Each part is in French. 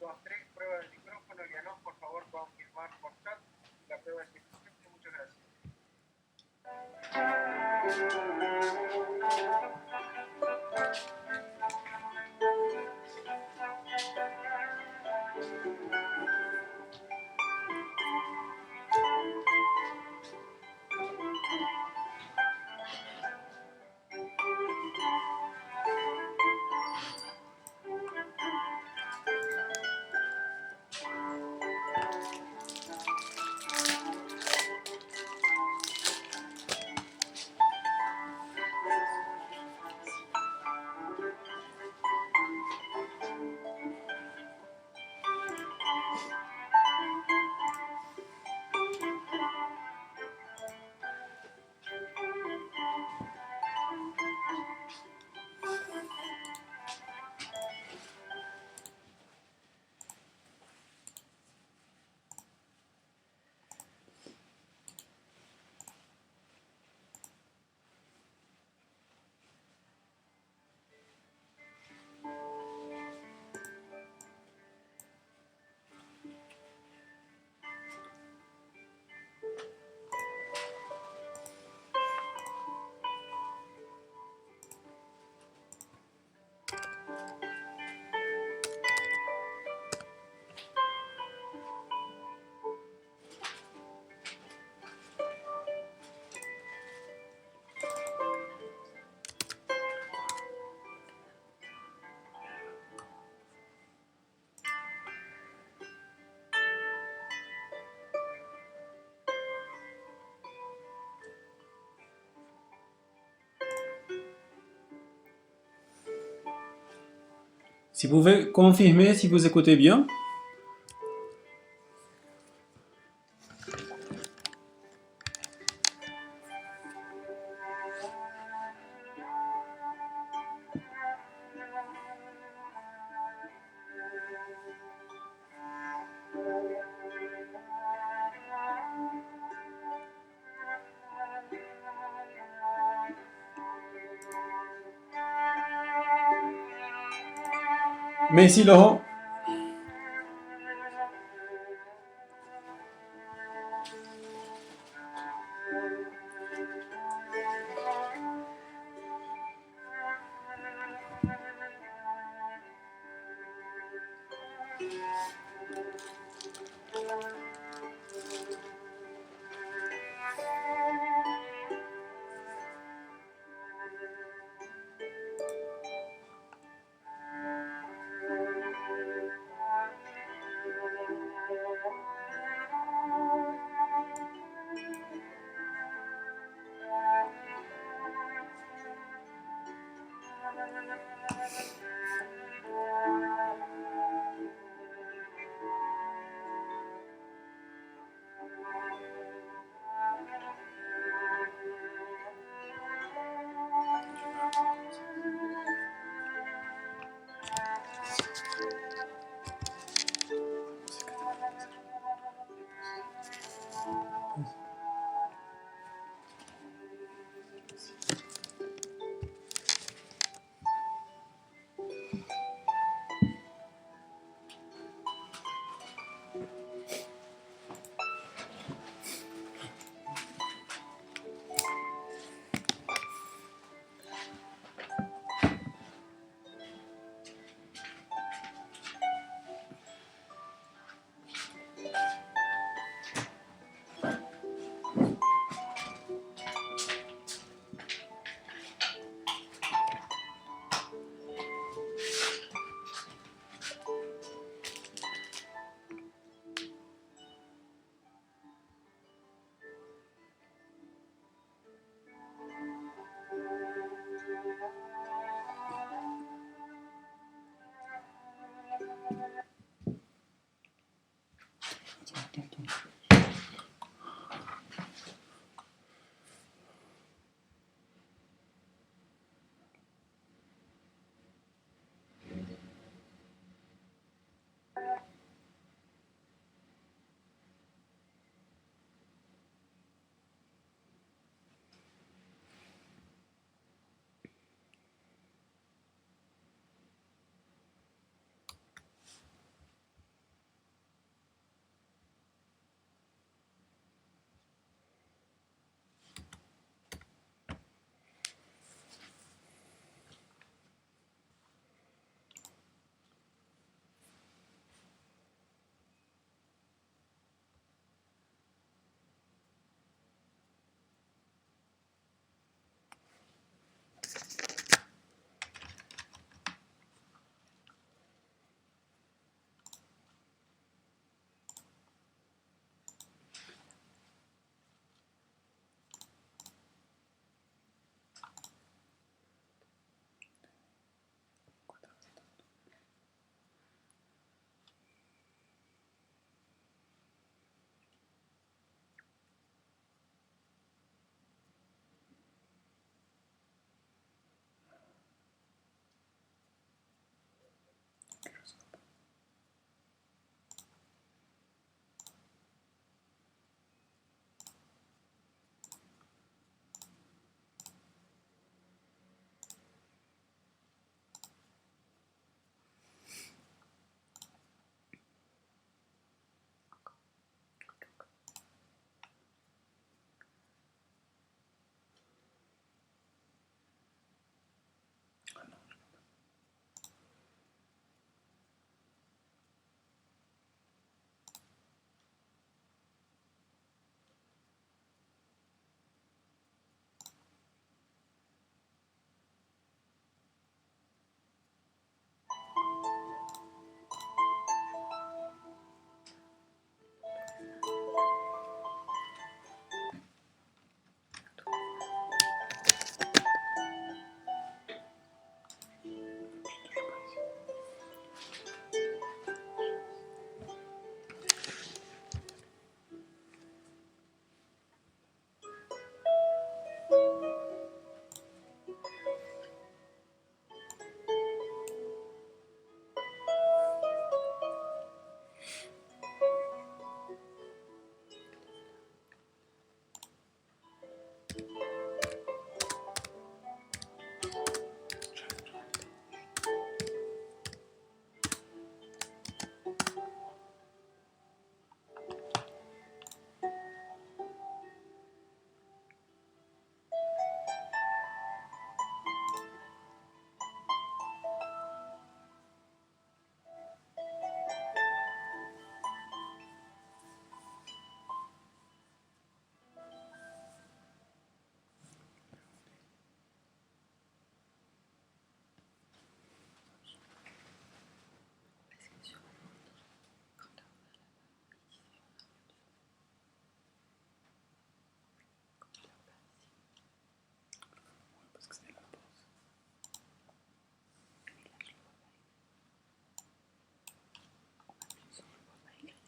2, 3, prueba del micrófono. Lianos, por favor, confirmar por chat la prueba de 100%. Muchas gracias. Si vous pouvez confirmer si vous écoutez bien. Merci Laurent.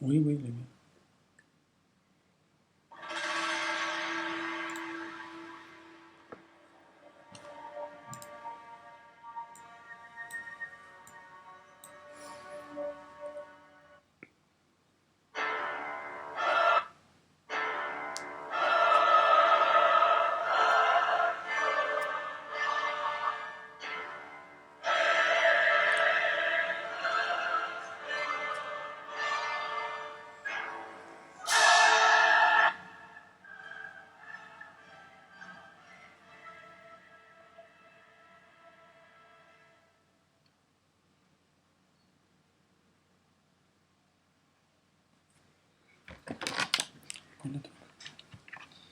Oui, oui, il est bien.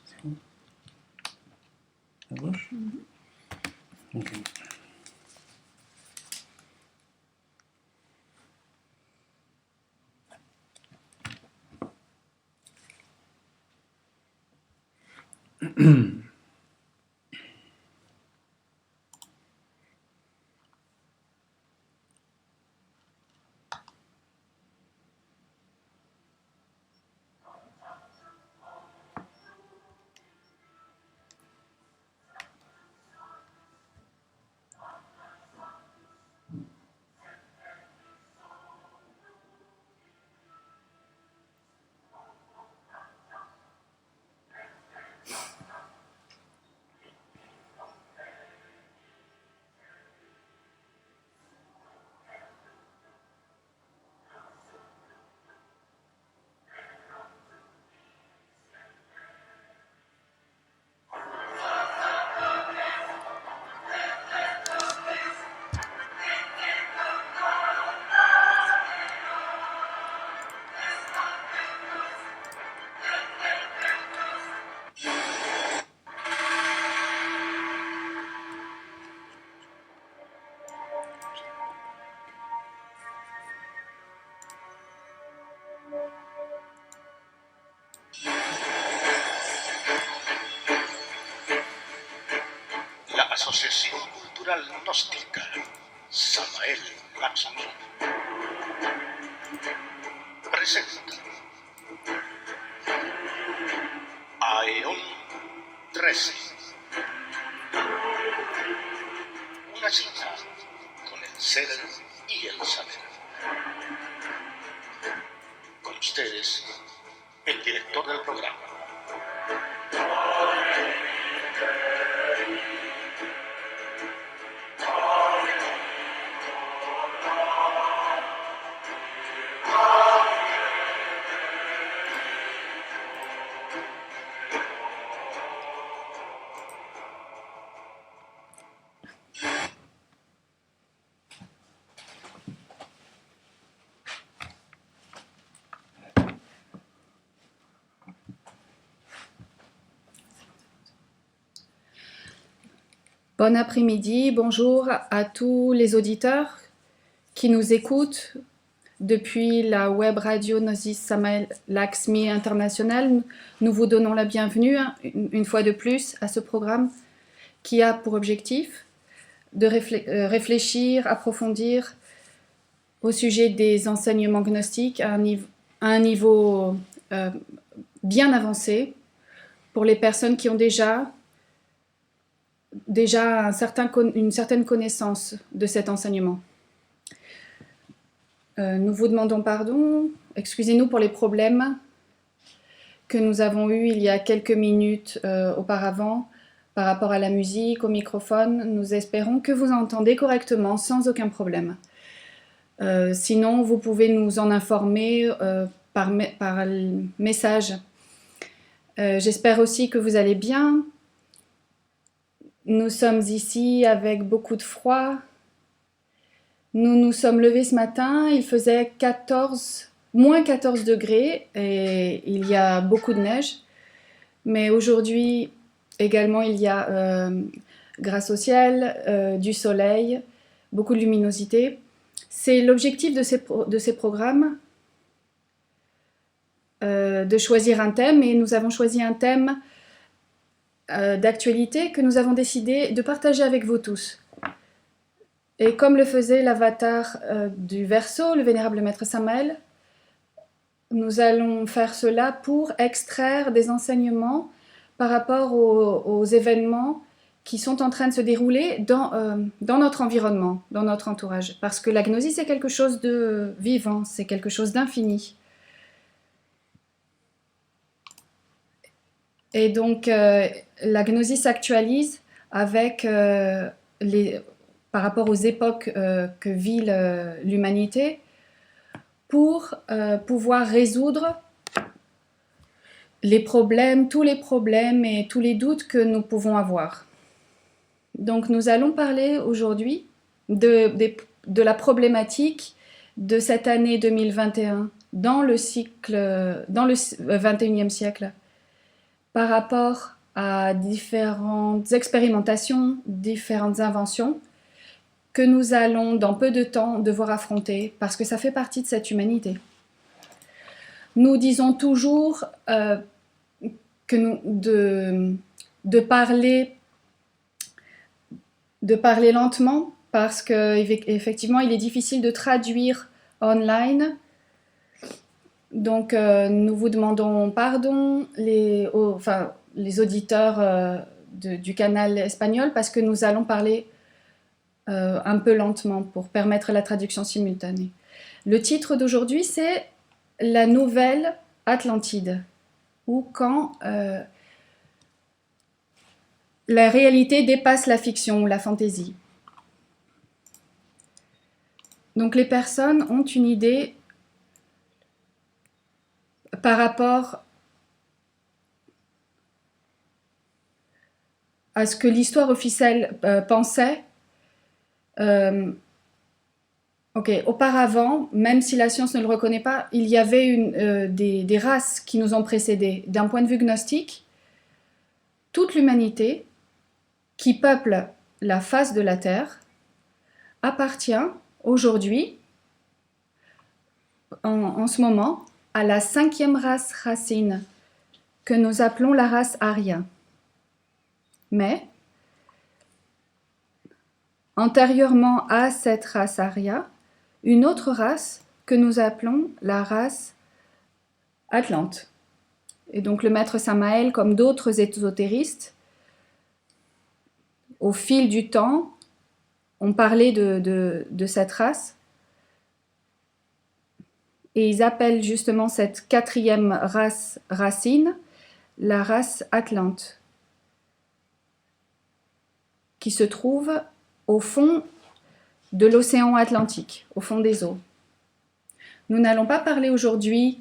C'est bon? À gauche? Ok. La Asociación Cultural Gnóstica Samael Lakshmi presenta Aeon 13, una cita con el ser y el saber. Con ustedes, el director del programa. Bon après-midi, bonjour à tous les auditeurs qui nous écoutent depuis la web radio Gnosis Samael Lakshmi International. Nous vous donnons la bienvenue une fois de plus à ce programme qui a pour objectif de réfléchir, approfondir au sujet des enseignements gnostiques à un niveau bien avancé pour les personnes qui ont déjà une certaine connaissance de cet enseignement. Nous vous demandons pardon, excusez-nous pour les problèmes que nous avons eus il y a quelques minutes auparavant par rapport à la musique, au microphone. Nous espérons que vous entendez correctement sans aucun problème. Sinon, vous pouvez nous en informer par message. J'espère aussi que vous allez bien. Nous sommes ici avec beaucoup de froid. Nous nous sommes levés ce matin, il faisait moins 14 degrés et il y a beaucoup de neige. Mais aujourd'hui également il y a, grâce au ciel, du soleil, beaucoup de luminosité. C'est l'objectif de ces programmes, de choisir un thème, et nous avons choisi un thème d'actualité que nous avons décidé de partager avec vous tous. Et comme le faisait l'avatar du Verseau, le vénérable maître Samael, nous allons faire cela pour extraire des enseignements par rapport aux événements qui sont en train de se dérouler dans notre environnement, dans notre entourage. Parce que la gnosis, c'est quelque chose de vivant, c'est quelque chose d'infini. Et donc, la gnosis s'actualise avec par rapport aux époques que vit l'humanité pour pouvoir résoudre les problèmes, tous les problèmes et tous les doutes que nous pouvons avoir. Donc, nous allons parler aujourd'hui de la problématique de cette année 2021 dans le 21e siècle par rapport à différentes expérimentations, différentes inventions que nous allons dans peu de temps devoir affronter parce que ça fait partie de cette humanité. Nous disons toujours de parler lentement parce qu'effectivement il est difficile de traduire online. Donc nous vous demandons pardon, les auditeurs du canal espagnol, parce que nous allons parler un peu lentement pour permettre la traduction simultanée. Le titre d'aujourd'hui, c'est « La nouvelle Atlantide » ou « Quand la réalité dépasse la fiction ou la fantaisie ». Donc les personnes ont une idée par rapport à ce que l'histoire officielle pensait. Auparavant, même si la science ne le reconnaît pas, il y avait des races qui nous ont précédés. D'un point de vue gnostique, toute l'humanité qui peuple la face de la Terre appartient aujourd'hui, en ce moment, à la 5e race racine que nous appelons la race Arya. Mais, antérieurement à cette race Arya, une autre race que nous appelons la race Atlante. Et donc le maître Samael, comme d'autres ésotéristes, au fil du temps, ont parlé de cette race. Et ils appellent justement cette 4e race racine la race Atlante, qui se trouve au fond de l'océan Atlantique, au fond des eaux. Nous n'allons pas parler aujourd'hui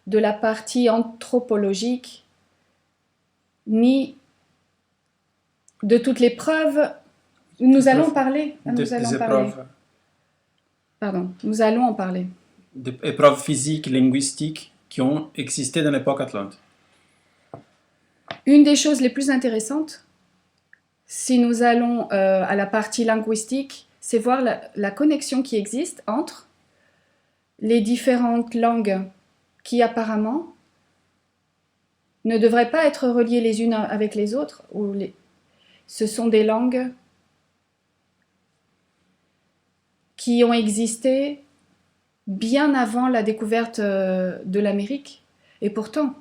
de la partie anthropologique, ni de toutes les preuves. Nous allons parler. Nous allons en parler. Des épreuves physiques, linguistiques qui ont existé dans l'époque atlante. Une des choses les plus intéressantes, si nous allons à la partie linguistique, c'est voir la connexion qui existe entre les différentes langues qui apparemment ne devraient pas être reliées les unes avec les autres. Ce sont des langues qui ont existé bien avant la découverte de l'Amérique. Et pourtant,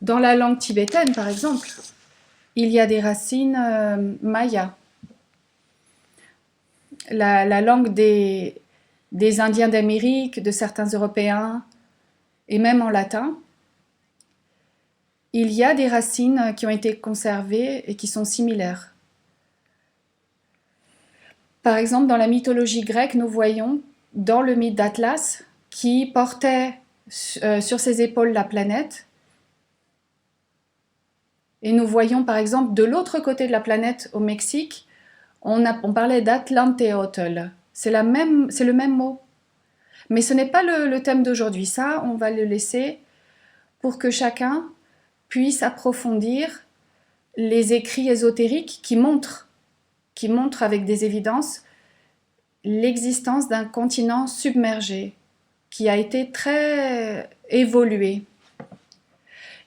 dans la langue tibétaine, par exemple, il y a des racines mayas. La langue des Indiens d'Amérique, de certains Européens, et même en latin, il y a des racines qui ont été conservées et qui sont similaires. Par exemple, dans la mythologie grecque, nous voyons dans le mythe d'Atlas, qui portait sur ses épaules la planète, et nous voyons par exemple de l'autre côté de la planète, au Mexique, on parlait d'Atlanteotl. C'est le même mot. Mais ce n'est pas le thème d'aujourd'hui. Ça, on va le laisser pour que chacun puisse approfondir les écrits ésotériques qui montrent avec des évidences l'existence d'un continent submergé qui a été très évolué.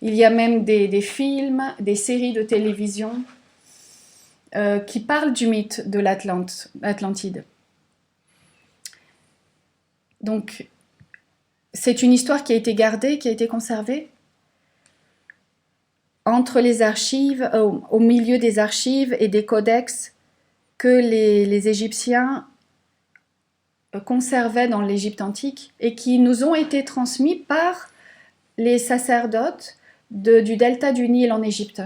Il y a même des films, des séries de télévision qui parlent du mythe de l'Atlantide. Donc, c'est une histoire qui a été gardée, qui a été conservée entre les archives, au milieu des archives et des codex que les Égyptiens conservaient dans l'Égypte antique et qui nous ont été transmis par les sacerdotes du delta du Nil en Égypte.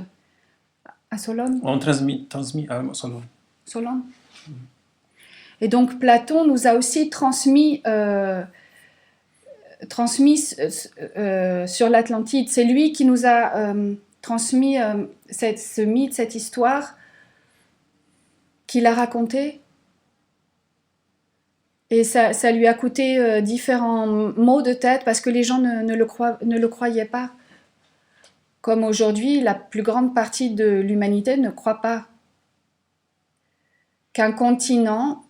À Solon. On transmis à Solon. Solon. Et donc Platon nous a aussi transmis sur l'Atlantide. C'est lui qui nous a transmis ce mythe, cette histoire qu'il a racontée. Et ça lui a coûté différents maux de tête parce que les gens ne le croyaient pas. Comme aujourd'hui, la plus grande partie de l'humanité ne croit pas qu'un continent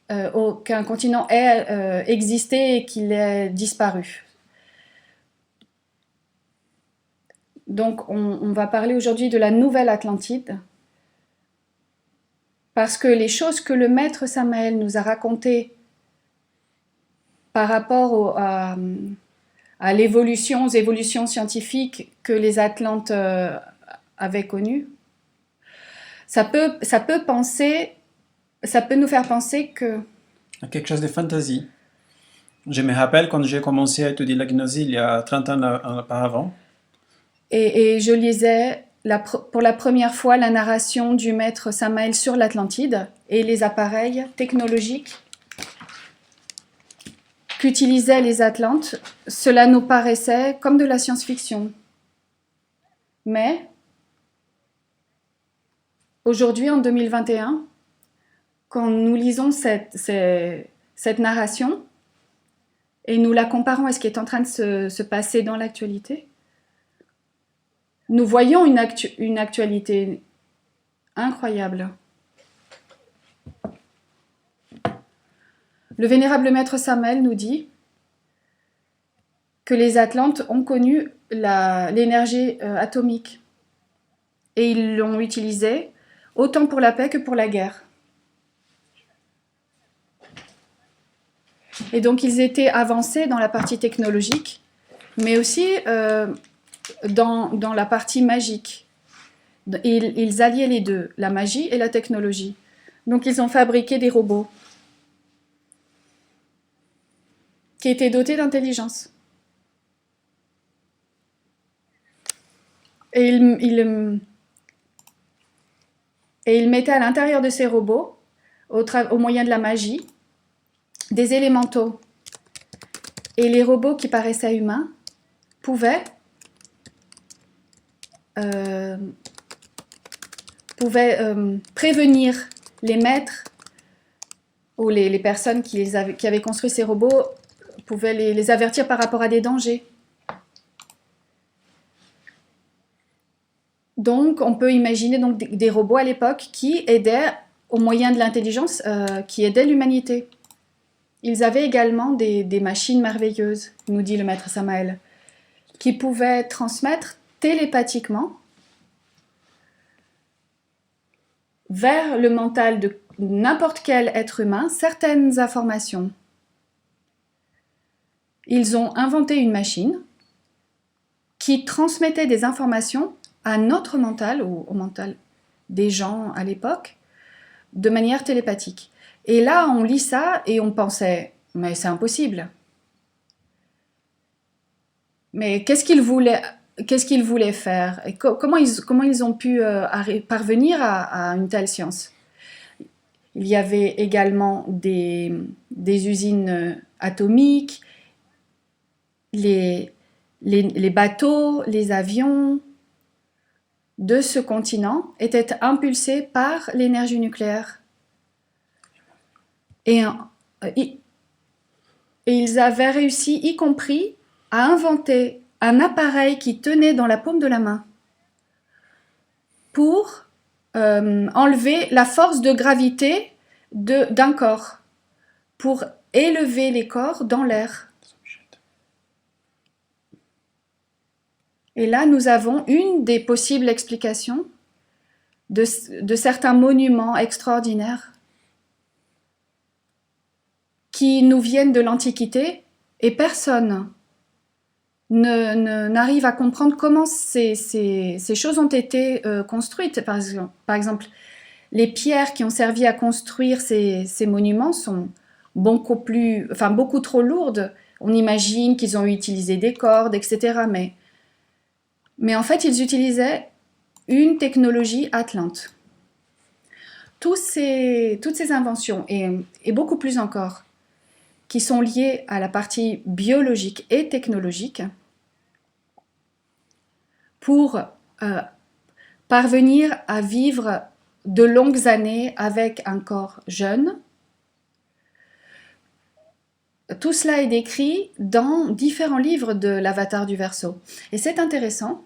ait existé et qu'il ait disparu. Donc, on va parler aujourd'hui de la nouvelle Atlantide, parce que les choses que le maître Samael nous a racontées par rapport à l'évolution, aux évolutions scientifiques que les Atlantes avaient connues, ça peut nous faire penser que... Quelque chose de fantaisie. Je me rappelle quand j'ai commencé à étudier la gnosie il y a 30 ans auparavant. Et je lisais pour la première fois la narration du maître Samael sur l'Atlantide et les appareils technologiques qu'utilisaient les Atlantes. Cela nous paraissait comme de la science-fiction. Mais aujourd'hui, en 2021, quand nous lisons cette narration et nous la comparons à ce qui est en train de se passer dans l'actualité, nous voyons une actualité incroyable. Le vénérable maître Samael nous dit que les Atlantes ont connu l'énergie atomique et ils l'ont utilisée autant pour la paix que pour la guerre. Et donc ils étaient avancés dans la partie technologique, mais aussi dans la partie magique. Ils alliaient les deux, la magie et la technologie. Donc ils ont fabriqué des robots qui étaient dotés d'intelligence. Et ils mettaient à l'intérieur de ces robots, au moyen de la magie, des élémentaux. Et les robots qui paraissaient humains pouvaient prévenir les maîtres ou les personnes qui avaient construit ces robots, pouvaient les avertir par rapport à des dangers. Donc, on peut imaginer donc des robots à l'époque qui aidaient, au moyen de l'intelligence, qui aidaient l'humanité. Ils avaient également des machines merveilleuses, nous dit le maître Samael, qui pouvaient transmettre télépathiquement vers le mental de n'importe quel être humain certaines informations. Ils ont inventé une machine qui transmettait des informations à notre mental, ou au mental des gens à l'époque, de manière télépathique. Et là, on lit ça et on pensait, mais c'est impossible. Mais qu'est-ce qu'ils voulaient faire? Et comment ils ont pu parvenir à une telle science? Il y avait également des usines atomiques, les bateaux, les avions de ce continent étaient impulsés par l'énergie nucléaire. Et ils avaient réussi, y compris, à inventer un appareil qui tenait dans la paume de la main pour enlever la force de gravité d'un corps, pour élever les corps dans l'air. Et là, nous avons une des possibles explications de certains monuments extraordinaires qui nous viennent de l'Antiquité Et personne n'arrive à comprendre comment ces choses ont été construites. Par exemple, les pierres qui ont servi à construire ces monuments sont beaucoup trop lourdes. On imagine qu'ils ont utilisé des cordes, etc. Mais en fait, ils utilisaient une technologie atlante. Toutes ces inventions, et beaucoup plus encore, qui sont liées à la partie biologique et technologique, pour parvenir à vivre de longues années avec un corps jeune. Tout cela est décrit dans différents livres de l'Avatar du Verseau. Et c'est intéressant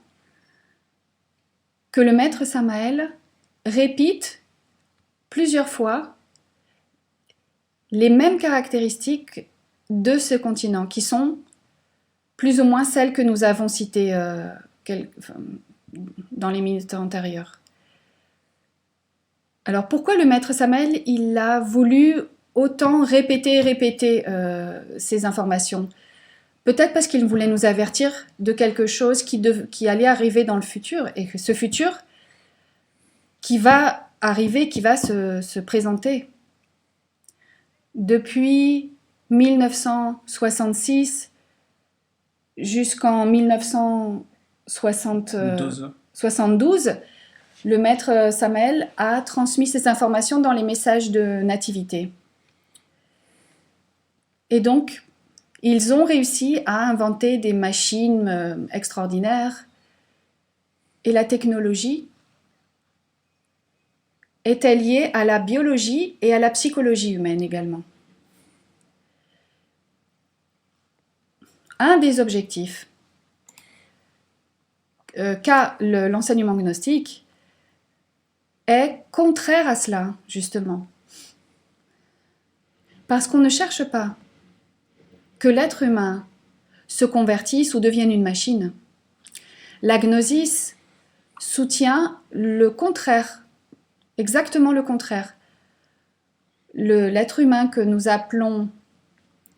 que le maître Samael répète plusieurs fois les mêmes caractéristiques de ce continent, qui sont plus ou moins celles que nous avons citées dans les minutes antérieures. Alors pourquoi le maître Samael il a voulu autant répéter ces informations? Peut-être parce qu'il voulait nous avertir de quelque chose qui allait arriver dans le futur, et que ce futur qui va arriver, qui va se présenter. Depuis 1966 jusqu'en 1972, le maître Samael a transmis ces informations dans les messages de nativité. Et donc, ils ont réussi à inventer des machines extraordinaires. Et la technologie était liée à la biologie et à la psychologie humaine également. Un des objectifs qu'a l'enseignement gnostique est contraire à cela, justement. Parce qu'on ne cherche pas que l'être humain se convertisse ou devienne une machine. La gnosis soutient le contraire, exactement le contraire. L'être humain que nous appelons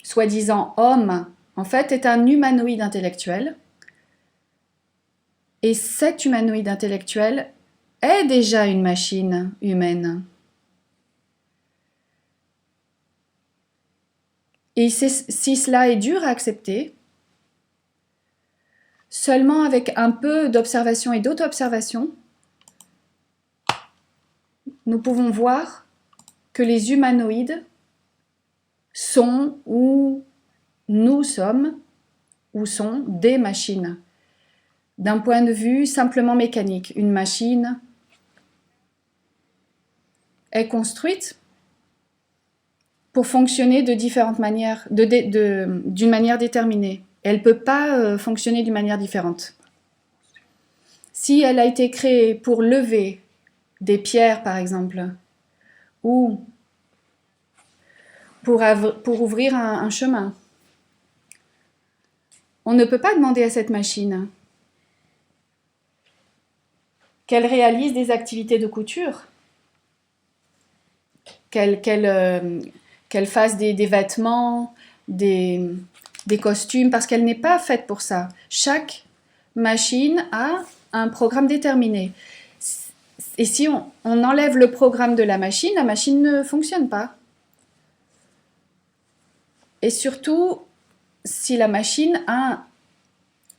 soi-disant homme, en fait, est un humanoïde intellectuel. Et cet humanoïde intellectuel est déjà une machine humaine. Et si cela est dur à accepter, seulement avec un peu d'observation et d'auto-observation, nous pouvons voir que les humanoïdes sont ou nous sommes ou sont des machines. D'un point de vue simplement mécanique, une machine est construite pour fonctionner de différentes manières, d'une manière déterminée. Elle ne peut pas fonctionner d'une manière différente. Si elle a été créée pour lever des pierres, par exemple, ou pour ouvrir un chemin, on ne peut pas demander à cette machine qu'elle réalise des activités de couture, qu'elle fasse des vêtements, des costumes, parce qu'elle n'est pas faite pour ça. Chaque machine a un programme déterminé. Et si on enlève le programme de la machine ne fonctionne pas. Et surtout, si la machine a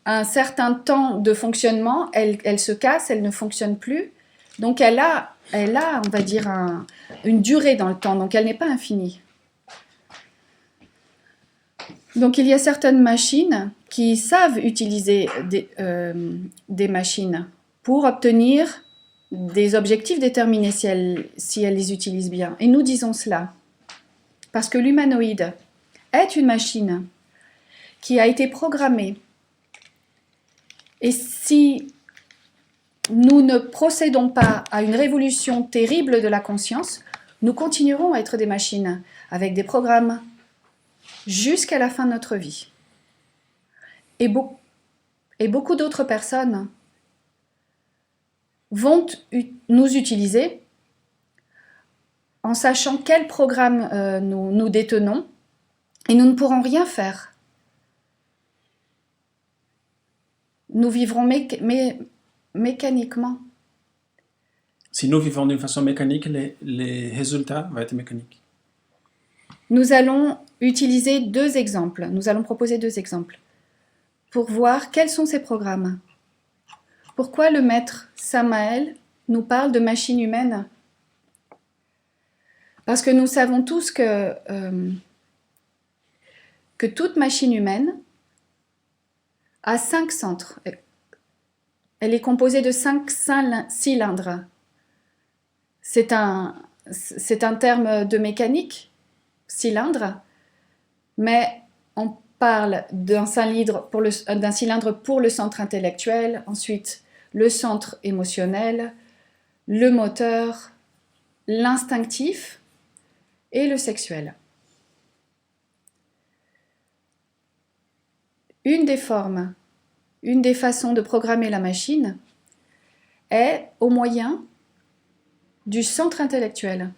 un certain temps de fonctionnement, elle se casse, elle ne fonctionne plus. Donc elle a on va dire, une durée dans le temps, donc elle n'est pas infinie. Donc il y a certaines machines qui savent utiliser des machines pour obtenir des objectifs déterminés si elles les utilisent bien. Et nous disons cela parce que l'humanoïde est une machine qui a été programmée. Et si nous ne procédons pas à une révolution terrible de la conscience, nous continuerons à être des machines avec des programmes jusqu'à la fin de notre vie. Et beaucoup d'autres personnes vont nous utiliser en sachant quel programme nous détenons, et nous ne pourrons rien faire nous vivrons mécaniquement. Si nous vivons d'une façon mécanique, les résultats vont être mécaniques. Nous allons utiliser deux exemples. Nous allons proposer deux exemples pour voir quels sont ces programmes. Pourquoi le maître Samael nous parle de machine humaine? Parce que nous savons tous que toute machine humaine a 5 centres. Elle est composée de 5 cylindres. C'est un terme de mécanique, cylindre, mais on parle d'un cylindre pour le centre intellectuel, ensuite le centre émotionnel, le moteur, l'instinctif et le sexuel. Une des formes, une des façons de programmer la machine est au moyen du centre intellectuel.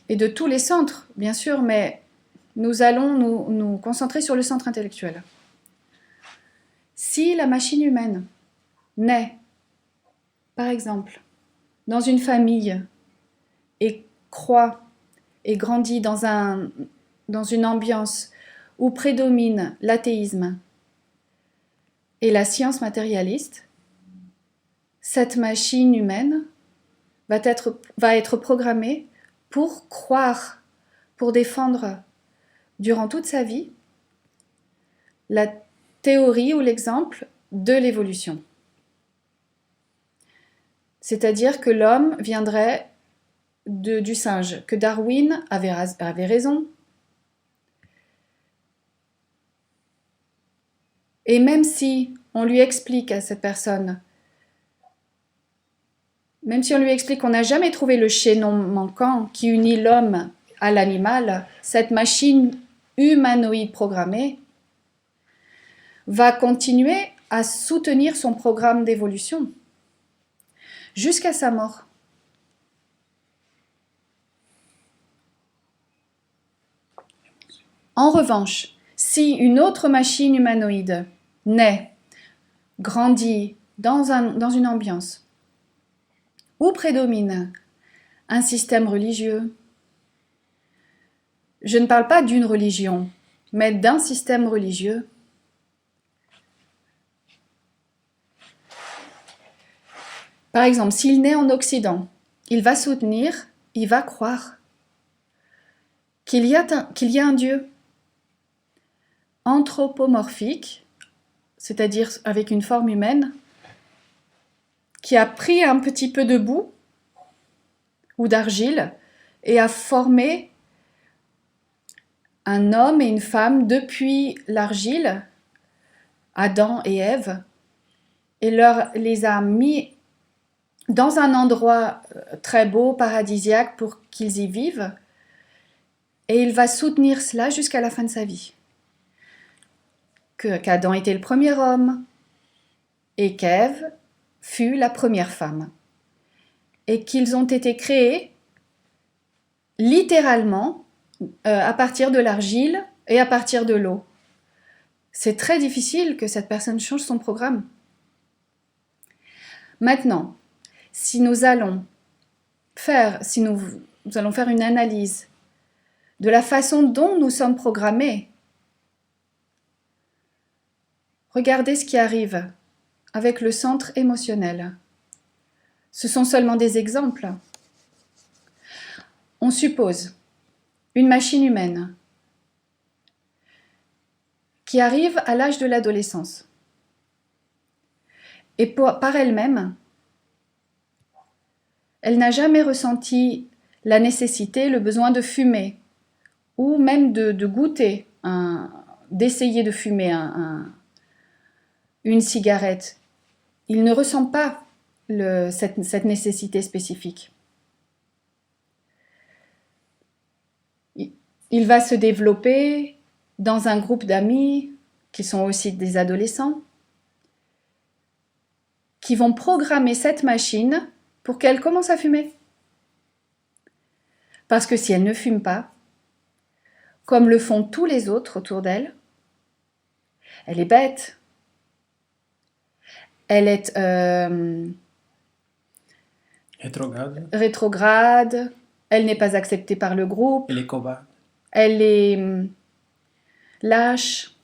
Et de tous les centres, bien sûr, mais nous allons nous concentrer sur le centre intellectuel. Si la machine humaine naît, par exemple, dans une famille et croît et grandit dans une ambiance où prédomine l'athéisme et la science matérialiste, cette machine humaine va être programmée pour croire, pour défendre durant toute sa vie la théorie ou l'exemple de l'évolution. C'est-à-dire que l'homme viendrait du singe, que Darwin avait raison. Et même si on lui explique à cette personne, même si on lui explique qu'on n'a jamais trouvé le chaînon manquant qui unit l'homme à l'animal, cette machine humanoïde programmée va continuer à soutenir son programme d'évolution jusqu'à sa mort. En revanche, si une autre machine humanoïde naît, grandit dans une ambiance où prédomine un système religieux, je ne parle pas d'une religion, mais d'un système religieux, par exemple, s'il naît en Occident, il va soutenir, il va croire qu'il y a un Dieu anthropomorphique, c'est-à-dire avec une forme humaine, qui a pris un petit peu de boue ou d'argile et a formé un homme et une femme depuis l'argile, Adam et Ève, et les a mis dans un endroit très beau, paradisiaque, pour qu'ils y vivent, et il va soutenir cela jusqu'à la fin de sa vie. Qu'Adam était le premier homme, et qu'Ève fut la première femme, et qu'ils ont été créés littéralement à partir de l'argile et à partir de l'eau. C'est très difficile que cette personne change son programme. Maintenant, si nous allons faire une analyse de la façon dont nous sommes programmés, regardez ce qui arrive avec le centre émotionnel. Ce sont seulement des exemples. On suppose une machine humaine qui arrive à l'âge de l'adolescence. Et par elle-même, elle n'a jamais ressenti la nécessité, le besoin de fumer, ou même de goûter, d'essayer de fumer une cigarette. Il ne ressent pas cette nécessité spécifique. Il va se développer dans un groupe d'amis qui sont aussi des adolescents, qui vont programmer cette machine pour qu'elle commence à fumer. Parce que si elle ne fume pas, comme le font tous les autres autour d'elle, elle est bête, elle est rétrograde, elle n'est pas acceptée par le groupe, elle est cobarde, elle est lâche.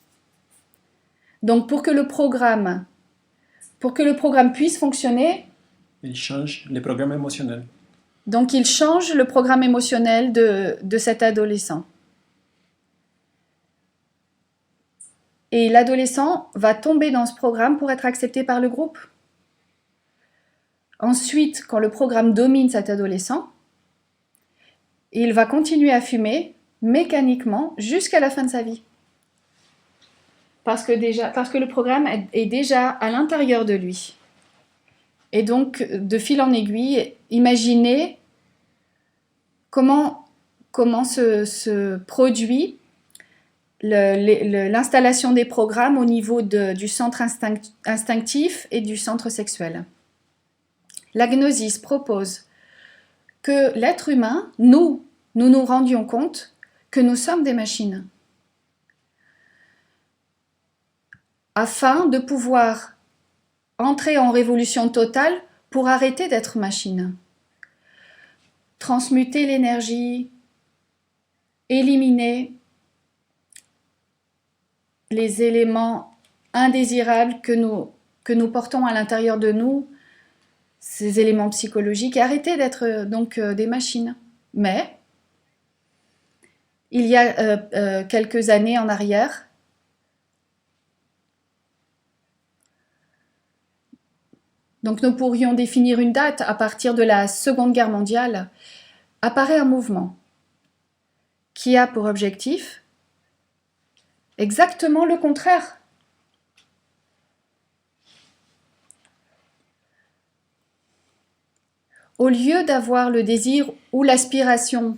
Donc pour que le programme puisse fonctionner, il change les programmes émotionnels. donc il change le programme émotionnel de cet adolescent. Et l'adolescent va tomber dans ce programme pour être accepté par le groupe. Ensuite, quand le programme domine cet adolescent, il va continuer à fumer mécaniquement jusqu'à la fin de sa vie. Parce que le programme est déjà à l'intérieur de lui. Et donc, de fil en aiguille, imaginez comment se produit l'installation des programmes au niveau du centre instinctif et du centre sexuel. La gnosis propose que l'être humain, nous rendions compte que nous sommes des machines, afin de pouvoir entrer en révolution totale pour arrêter d'être machine, transmuter l'énergie, éliminer les éléments indésirables que nous portons à l'intérieur de nous, ces éléments psychologiques, et arrêter d'être donc des machines. Mais il y a quelques années en arrière, donc nous pourrions définir une date à partir de la Seconde Guerre mondiale, apparaît un mouvement qui a pour objectif exactement le contraire. Au lieu d'avoir le désir ou l'aspiration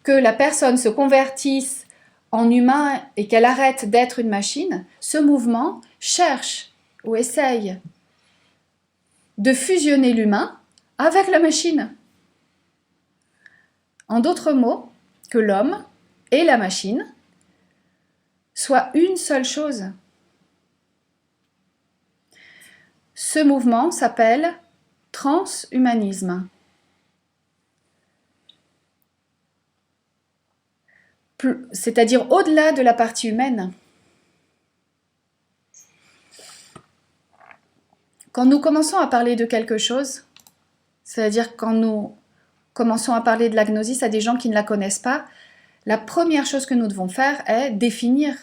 que la personne se convertisse en humain et qu'elle arrête d'être une machine, ce mouvement cherche ou essaye de fusionner l'humain avec la machine. En d'autres mots, que l'homme et la machine soient une seule chose. Ce mouvement s'appelle transhumanisme. C'est-à-dire au-delà de la partie humaine. Quand nous commençons à parler de quelque chose, c'est-à-dire quand nous commençons à parler de la gnosis à des gens qui ne la connaissent pas, la première chose que nous devons faire est définir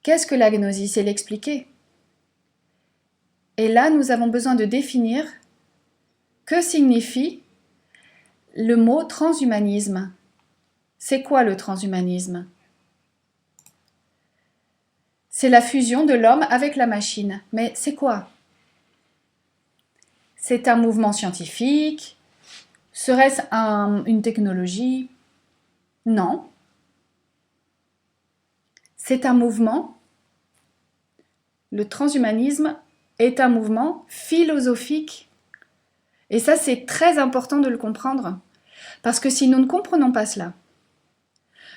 qu'est-ce que la gnosis et l'expliquer. Et là, nous avons besoin de définir que signifie le mot transhumanisme. C'est quoi le transhumanisme? C'est la fusion de l'homme avec la machine. Mais c'est quoi? C'est un mouvement scientifique? Serait-ce une technologie? Non. C'est un mouvement. Le transhumanisme est un mouvement philosophique. Et ça, c'est très important de le comprendre. Parce que si nous ne comprenons pas cela,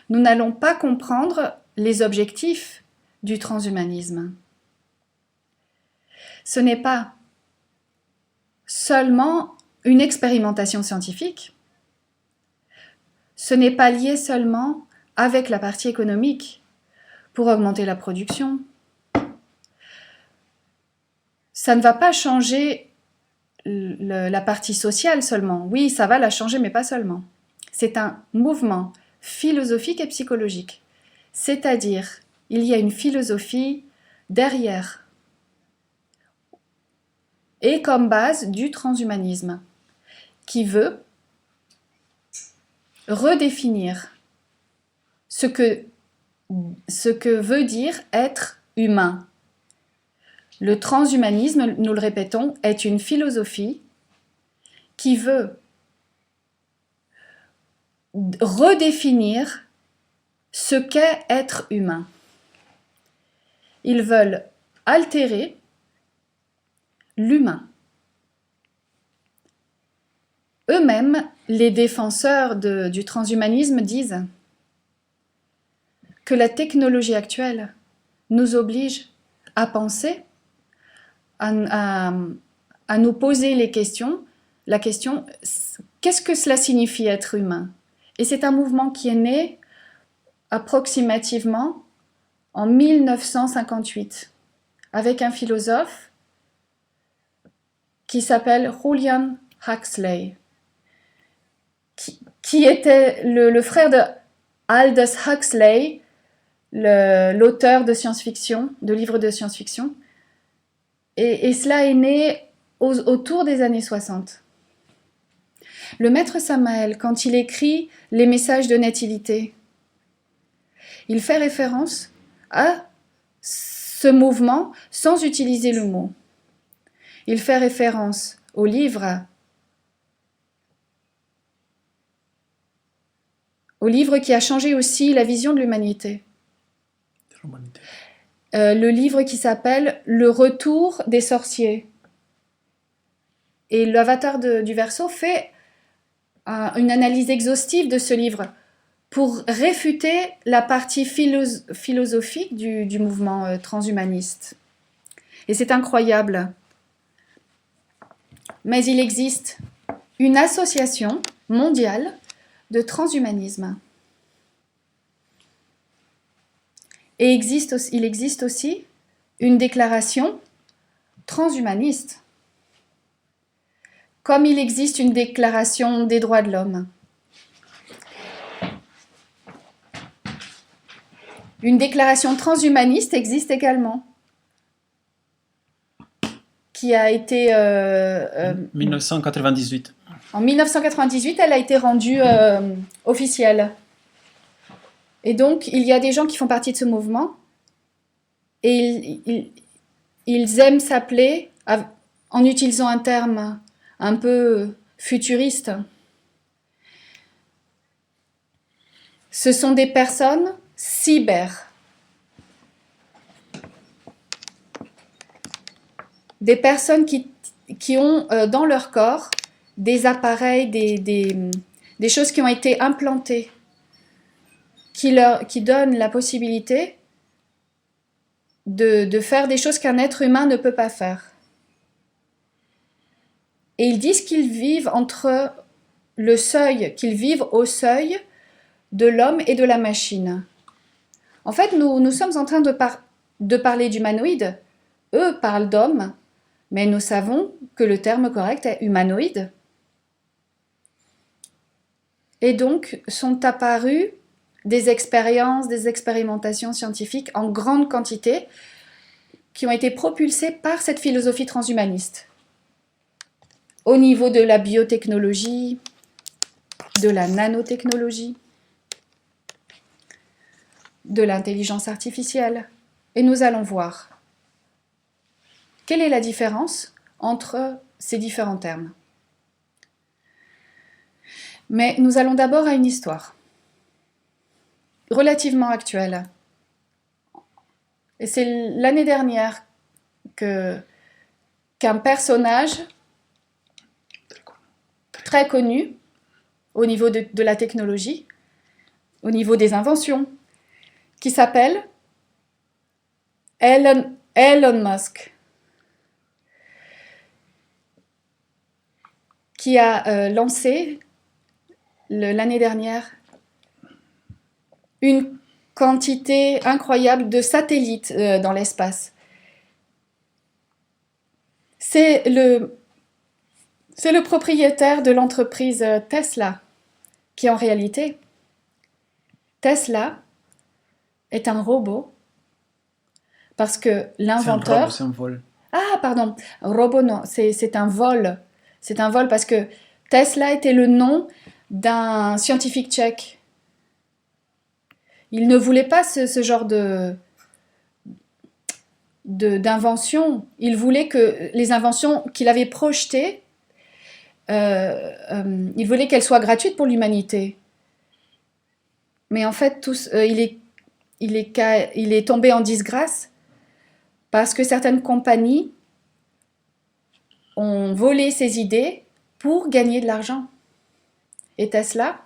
nous n'allons pas comprendre les objectifs du transhumanisme. Ce n'est pas seulement une expérimentation scientifique. Ce n'est pas lié seulement avec la partie économique pour augmenter la production. Ça ne va pas changer la partie sociale seulement. Oui, ça va la changer, mais pas seulement. C'est un mouvement philosophique et psychologique. C'est-à-dire, il y a une philosophie derrière et comme base du transhumanisme qui veut redéfinir ce que veut dire être humain. Le transhumanisme, nous le répétons, est une philosophie qui veut redéfinir ce qu'est être humain. Ils veulent altérer l'humain. Eux-mêmes, les défenseurs du transhumanisme disent que la technologie actuelle nous oblige à penser à nous poser la question, qu'est-ce que cela signifie être humain? Et c'est un mouvement qui est né approximativement en 1958 avec un philosophe qui s'appelle Julian Huxley, qui était le frère de Aldous Huxley, l'auteur de science-fiction, de livres de science-fiction. Et cela est né autour des années 60. Le maître Samael, quand il écrit les messages de nativité, il fait référence à ce mouvement sans utiliser le mot. Il fait référence au livre qui a changé aussi la vision de l'humanité. Le livre qui s'appelle « Le retour des sorciers ». Et l'avatar du Verseau fait une analyse exhaustive de ce livre pour réfuter la partie philosophique du mouvement transhumaniste. Et c'est incroyable. Mais il existe une association mondiale de transhumanisme. Et il existe aussi une déclaration transhumaniste, comme il existe une déclaration des droits de l'homme. Une déclaration transhumaniste existe également, qui a été... 1998. En 1998, elle a été rendue officielle. Et donc, il y a des gens qui font partie de ce mouvement et ils aiment s'appeler, en utilisant un terme un peu futuriste, ce sont des personnes cyber. Des personnes qui ont dans leur corps des appareils, des choses qui ont été implantées, qui donnent la possibilité de faire des choses qu'un être humain ne peut pas faire. Et ils disent qu'ils vivent qu'ils vivent au seuil de l'homme et de la machine. En fait, nous sommes en train de parler d'humanoïdes. Eux parlent d'hommes, mais nous savons que le terme correct est humanoïde. Et donc, sont apparues des expériences, des expérimentations scientifiques en grande quantité qui ont été propulsées par cette philosophie transhumaniste. Au niveau de la biotechnologie, de la nanotechnologie, de l'intelligence artificielle. Et nous allons voir quelle est la différence entre ces différents termes. Mais nous allons d'abord à une histoire relativement actuelle. Et c'est l'année dernière qu'un personnage très connu au niveau de la technologie, au niveau des inventions, qui s'appelle Elon Musk, qui a lancé l'année dernière une quantité incroyable de satellites dans l'espace. C'est le propriétaire de l'entreprise Tesla, qui en réalité, Tesla est un robot, parce que l'inventeur... C'est un vol. Ah, pardon, robot non, c'est un vol. C'est un vol parce que Tesla était le nom d'un scientifique tchèque. Il ne voulait pas ce genre d'invention. Il voulait que les inventions qu'il avait projetées, il voulait qu'elles soient gratuites pour l'humanité. Mais en fait, il est tombé en disgrâce parce que certaines compagnies ont volé ses idées pour gagner de l'argent. Et Tesla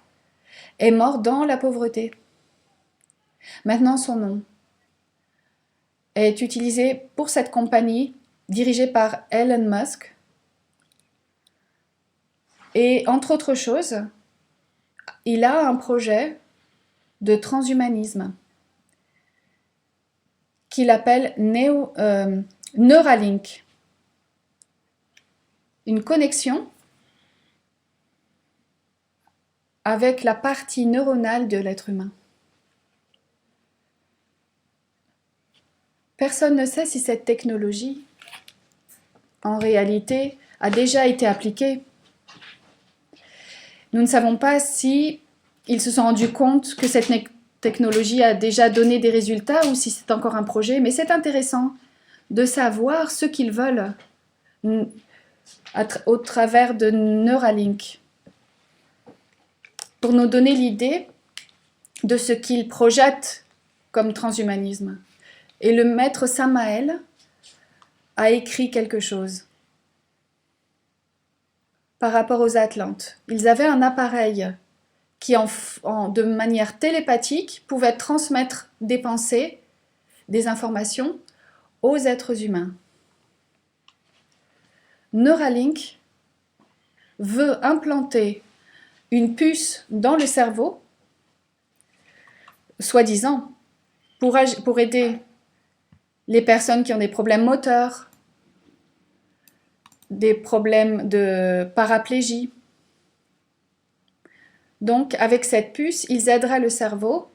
est mort dans la pauvreté. Maintenant, son nom est utilisé pour cette compagnie dirigé par Elon Musk. Et entre autres choses, il a un projet de transhumanisme qu'il appelle Neuralink. Une connexion avec la partie neuronale de l'être humain. Personne ne sait si cette technologie, en réalité, a déjà été appliquée. Nous ne savons pas si ils se sont rendus compte que cette technologie a déjà donné des résultats ou si c'est encore un projet, mais c'est intéressant de savoir ce qu'ils veulent au travers de Neuralink pour nous donner l'idée de ce qu'ils projettent comme transhumanisme. Et le maître Samael a écrit quelque chose par rapport aux Atlantes. Ils avaient un appareil qui, de manière télépathique, pouvait transmettre des pensées, des informations aux êtres humains. Neuralink veut implanter une puce dans le cerveau, soi-disant, pour aider les personnes qui ont des problèmes moteurs, des problèmes de paraplégie. Donc, avec cette puce, ils aideraient le cerveau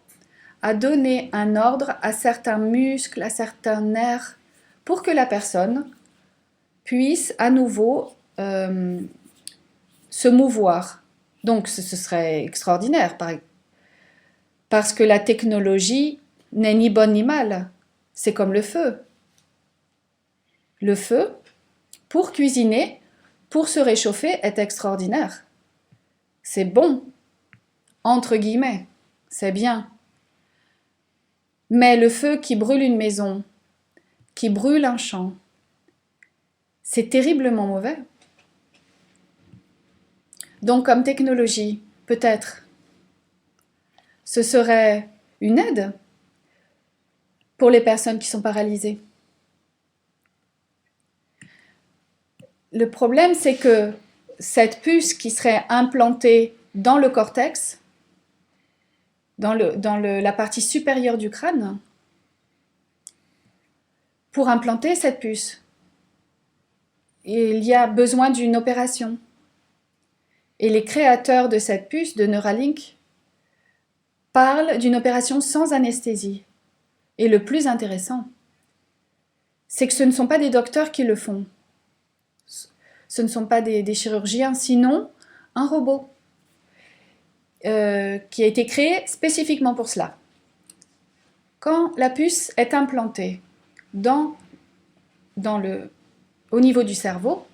à donner un ordre à certains muscles, à certains nerfs, pour que la personne puisse à nouveau se mouvoir. Donc, ce serait extraordinaire, parce que la technologie n'est ni bonne ni mal. C'est comme le feu. Le feu, pour cuisiner, pour se réchauffer, est extraordinaire. C'est bon, entre guillemets, c'est bien. Mais le feu qui brûle une maison, qui brûle un champ, c'est terriblement mauvais. Donc, comme technologie, peut-être, ce serait une aide pour les personnes qui sont paralysées. Le problème, c'est que cette puce qui serait implantée dans le cortex, dans la partie supérieure du crâne, pour implanter cette puce, il y a besoin d'une opération. Et les créateurs de cette puce, de Neuralink, parlent d'une opération sans anesthésie. Et le plus intéressant, c'est que ce ne sont pas des docteurs qui le font. Ce ne sont pas des chirurgiens, sinon un robot qui a été créé spécifiquement pour cela. Quand la puce est implantée au niveau du cerveau,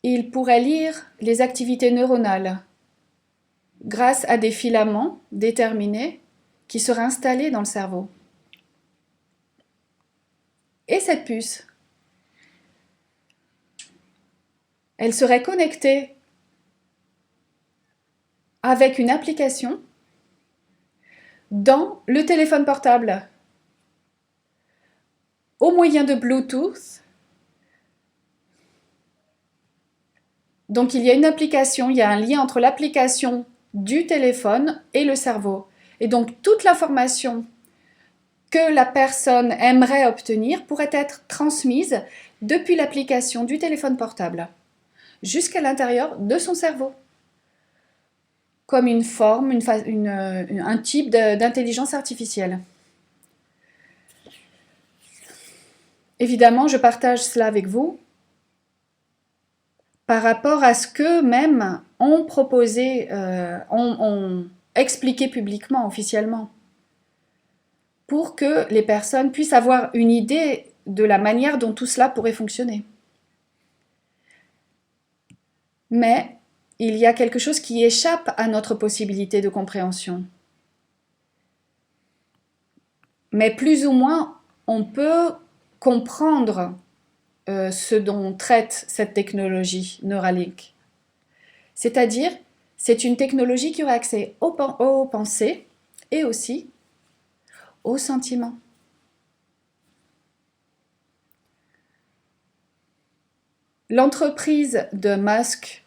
il pourrait lire les activités neuronales grâce à des filaments déterminés qui seraient installés dans le cerveau. Et cette puce, elle serait connectée avec une application dans le téléphone portable au moyen de Bluetooth. Donc il y a une application, il y a un lien entre l'application du téléphone et le cerveau. Et donc toute l'information que la personne aimerait obtenir pourrait être transmise depuis l'application du téléphone portable jusqu'à l'intérieur de son cerveau, comme une forme, un type d'intelligence artificielle. Évidemment, je partage cela avec vous par rapport à ce qu'eux-mêmes ont proposé, ont expliqué publiquement, officiellement, pour que les personnes puissent avoir une idée de la manière dont tout cela pourrait fonctionner. Mais il y a quelque chose qui échappe à notre possibilité de compréhension. Mais plus ou moins, on peut comprendre ce dont traite cette technologie Neuralink. C'est-à-dire, c'est une technologie qui aurait accès aux pensées et aussi aux sentiments. l'entreprise de Musk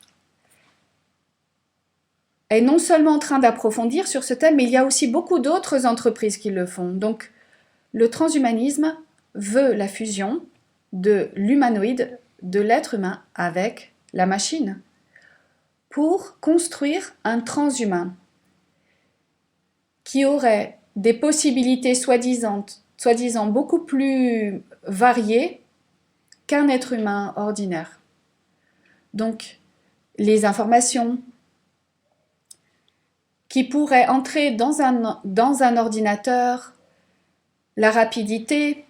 est non seulement en train d'approfondir sur ce thème, mais il y a aussi beaucoup d'autres entreprises qui le font. Donc, le transhumanisme veut la fusion de l'humanoïde, de l'être humain avec la machine, pour construire un transhumain qui aurait des possibilités soi-disant beaucoup plus variées qu'un être humain ordinaire. Donc, les informations qui pourraient entrer dans un ordinateur, la rapidité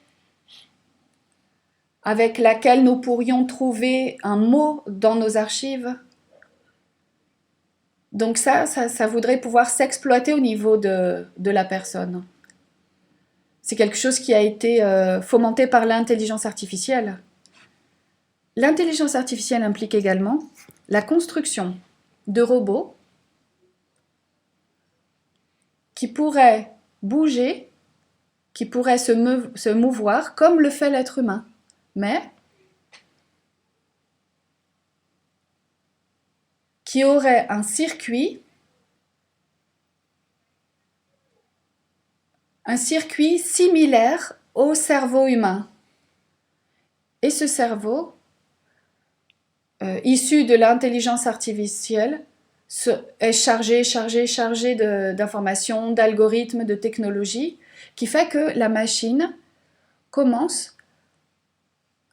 avec laquelle nous pourrions trouver un mot dans nos archives. Donc ça voudrait pouvoir s'exploiter au niveau de la personne. C'est quelque chose qui a été fomenté par l'intelligence artificielle. L'intelligence artificielle implique également la construction de robots qui pourraient bouger, qui pourraient se mouvoir comme le fait l'être humain, mais qui auraient un circuit similaire au cerveau humain. Et ce cerveau, issu de l'intelligence artificielle, est chargé d'informations, d'algorithmes, de technologies, qui fait que la machine commence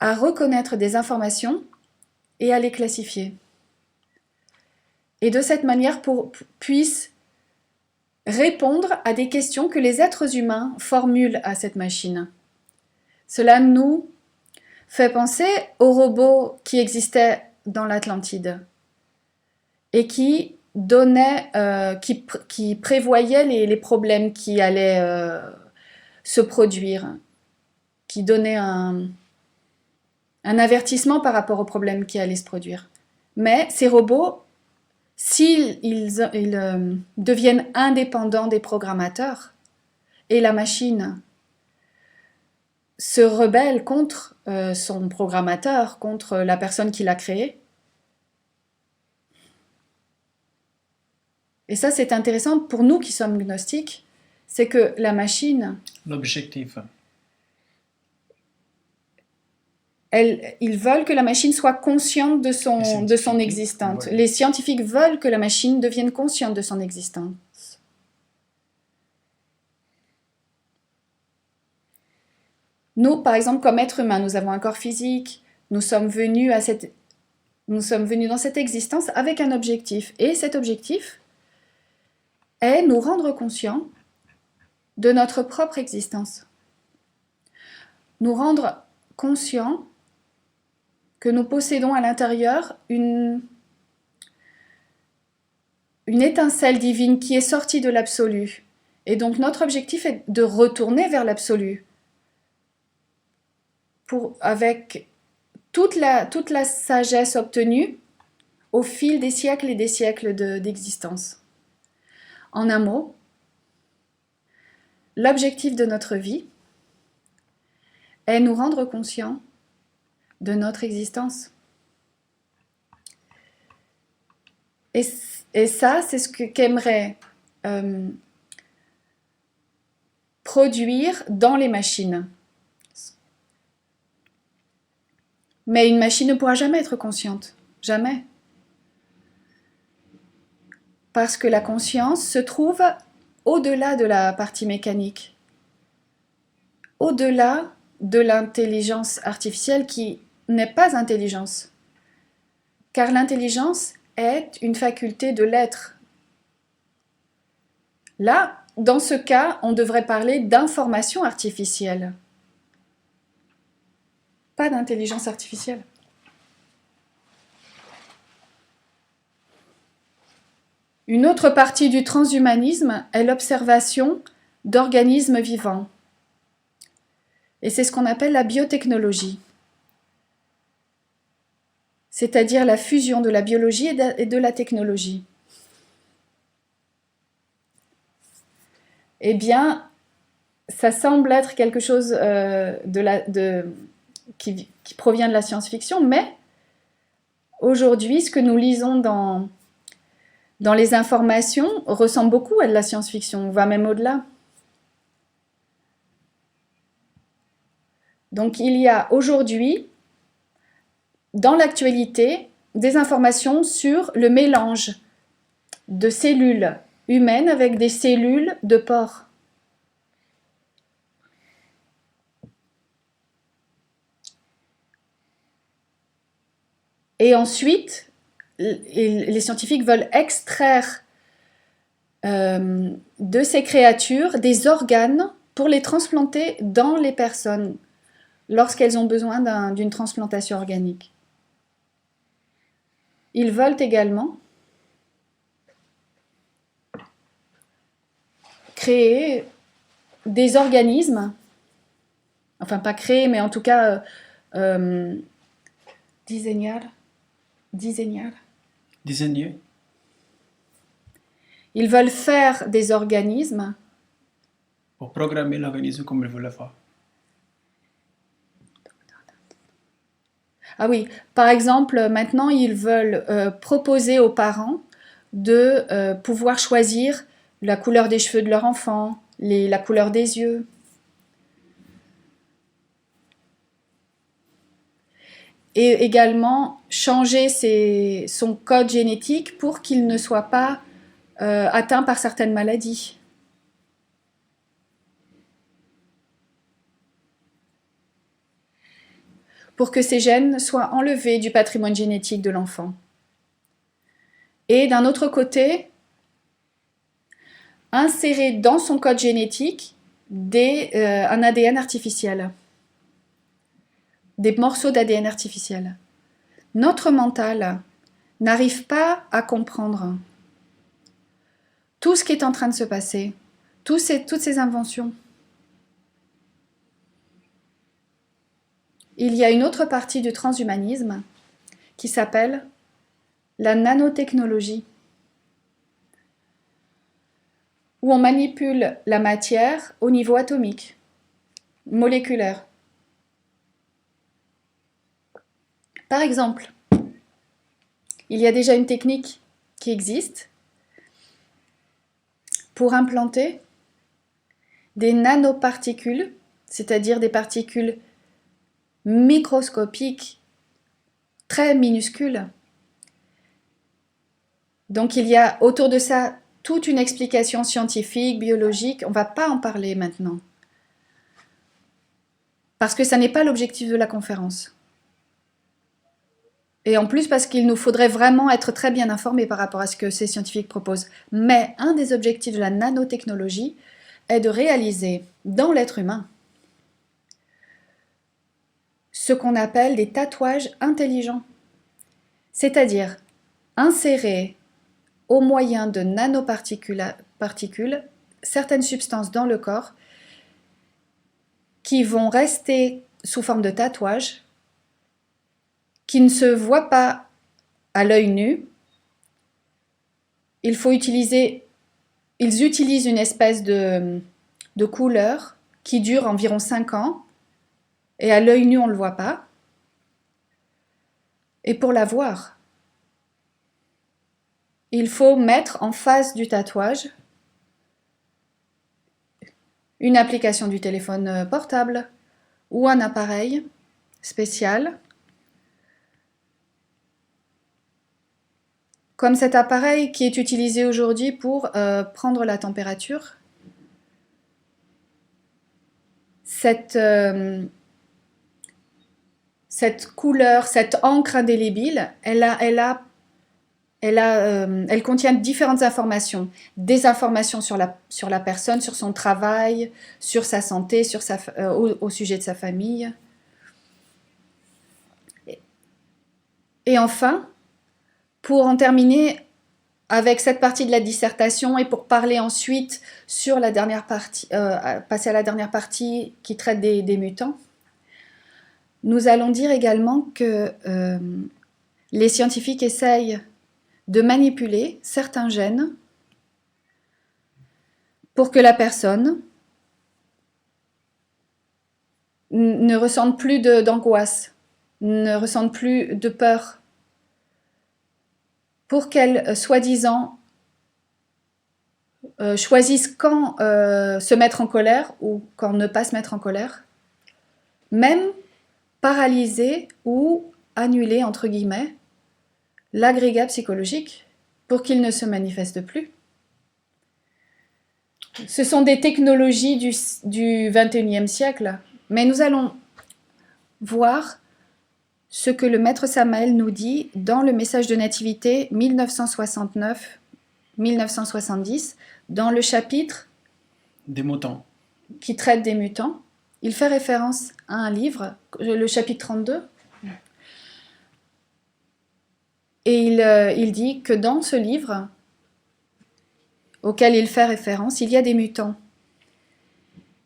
à reconnaître des informations et à les classifier. Et de cette manière, puisse répondre à des questions que les êtres humains formulent à cette machine. Cela nous fait penser aux robots qui existaient dans l'Atlantide et qui prévoyaient les problèmes qui allaient se produire, qui donnaient un avertissement par rapport aux problèmes qui allaient se produire. Mais ces robots, s'ils deviennent indépendants des programmateurs et la machine se rebelle contre son programmateur, contre la personne qui l'a créé. Et ça, c'est intéressant pour nous qui sommes gnostiques, c'est que la machine... L'objectif. Ils veulent que la machine soit consciente de son existence. Ouais. Les scientifiques veulent que la machine devienne consciente de son existence. Nous, par exemple, comme êtres humains, nous avons un corps physique, nous sommes venus dans cette existence avec un objectif. Et cet objectif est nous rendre conscients de notre propre existence. Nous rendre conscients que nous possédons à l'intérieur une étincelle divine qui est sortie de l'absolu. Et donc notre objectif est de retourner vers l'absolu, avec toute la sagesse obtenue au fil des siècles et des siècles d'existence. En un mot, l'objectif de notre vie est nous rendre conscients de notre existence. Et ça, c'est ce qu'aimerait produire dans les machines. Mais une machine ne pourra jamais être consciente. Jamais. Parce que la conscience se trouve au-delà de la partie mécanique. Au-delà de l'intelligence artificielle qui n'est pas intelligence. Car l'intelligence est une faculté de l'être. Là, dans ce cas, on devrait parler d'information artificielle. Pas d'intelligence artificielle. Une autre partie du transhumanisme est l'observation d'organismes vivants. Et c'est ce qu'on appelle la biotechnologie. C'est-à-dire la fusion de la biologie et de la technologie. Eh bien, ça semble être quelque chose qui provient de la science-fiction, mais aujourd'hui, ce que nous lisons dans les informations ressemble beaucoup à de la science-fiction, on va même au-delà. Donc il y a aujourd'hui, dans l'actualité, des informations sur le mélange de cellules humaines avec des cellules de porc. Et ensuite, les scientifiques veulent extraire de ces créatures des organes pour les transplanter dans les personnes lorsqu'elles ont besoin d'une transplantation organique. Ils veulent également créer des organismes, enfin pas créer, mais en tout cas diseigner. Désigné. Ils veulent faire des organismes Pour programmer l'organisme comme il veut le faire. Ah oui, par exemple, maintenant, ils veulent proposer aux parents de pouvoir choisir la couleur des cheveux de leur enfant, la couleur des yeux. Et également changer son code génétique pour qu'il ne soit pas atteint par certaines maladies. Pour que ces gènes soient enlevés du patrimoine génétique de l'enfant. Et d'un autre côté, insérer dans son code génétique un ADN artificiel, des morceaux d'ADN artificiel. Notre mental n'arrive pas à comprendre tout ce qui est en train de se passer, toutes ces inventions. Il y a une autre partie du transhumanisme qui s'appelle la nanotechnologie, où on manipule la matière au niveau atomique, moléculaire. Par exemple, il y a déjà une technique qui existe pour implanter des nanoparticules, c'est-à-dire des particules microscopiques, très minuscules. Donc il y a autour de ça toute une explication scientifique, biologique, on ne va pas en parler maintenant. Parce que ça n'est pas l'objectif de la conférence. Et en plus parce qu'il nous faudrait vraiment être très bien informés par rapport à ce que ces scientifiques proposent. Mais un des objectifs de la nanotechnologie est de réaliser dans l'être humain ce qu'on appelle des tatouages intelligents. C'est-à-dire insérer au moyen de nanoparticules certaines substances dans le corps qui vont rester sous forme de tatouages, qui ne se voient pas à l'œil nu. Ils utilisent une espèce de couleur qui dure environ 5 ans, et à l'œil nu on ne le voit pas. Et pour la voir, il faut mettre en face du tatouage une application du téléphone portable ou un appareil spécial. Comme cet appareil qui est utilisé aujourd'hui pour prendre la température. Cette couleur, cette encre indélébile, elle contient différentes informations. Des informations sur la personne, sur son travail, sur sa santé, au sujet de sa famille. Et enfin, pour en terminer avec cette partie de la dissertation et pour parler ensuite sur la dernière partie, passer à la dernière partie qui traite des mutants, nous allons dire également que les scientifiques essayent de manipuler certains gènes pour que la personne ne ressente plus d'angoisse, ne ressente plus de peur, pour qu'elles, soi-disant, choisissent quand se mettre en colère ou quand ne pas se mettre en colère, même paralyser ou annuler, entre guillemets, l'agrégat psychologique pour qu'il ne se manifeste plus. Ce sont des technologies du XXIe siècle, mais nous allons voir ce que le maître Samael nous dit dans le message de nativité 1969-1970, dans le chapitre Des mutants. qui traite des mutants. Il fait référence à un livre, le chapitre 32, et il dit que dans ce livre, auquel il fait référence, il y a des mutants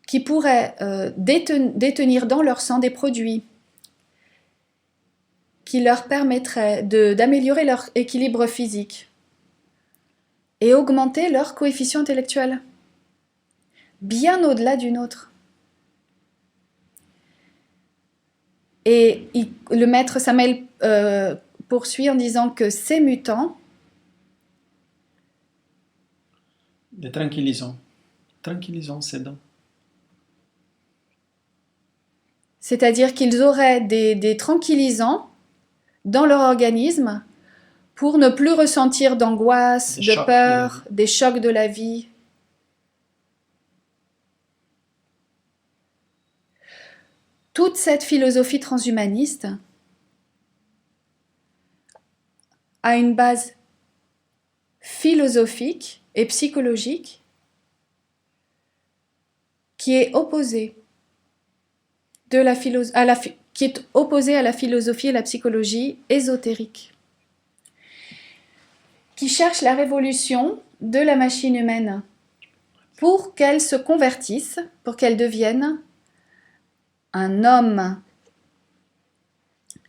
qui pourraient détenir dans leur sang des produits qui leur permettraient d'améliorer leur équilibre physique et augmenter leur coefficient intellectuel, bien au-delà du nôtre. Et le maître Samael poursuit en disant que ces mutants, Des tranquillisants. Tranquillisants, c'est dents. c'est-à-dire qu'ils auraient des tranquillisants dans leur organisme pour ne plus ressentir d'angoisse, Des de chocs peur, des chocs de la vie. Toute cette philosophie transhumaniste a une base philosophique et psychologique qui est opposée qui est opposée à la philosophie et la psychologie ésotérique, qui cherche la révolution de la machine humaine pour qu'elle se convertisse, pour qu'elle devienne un homme.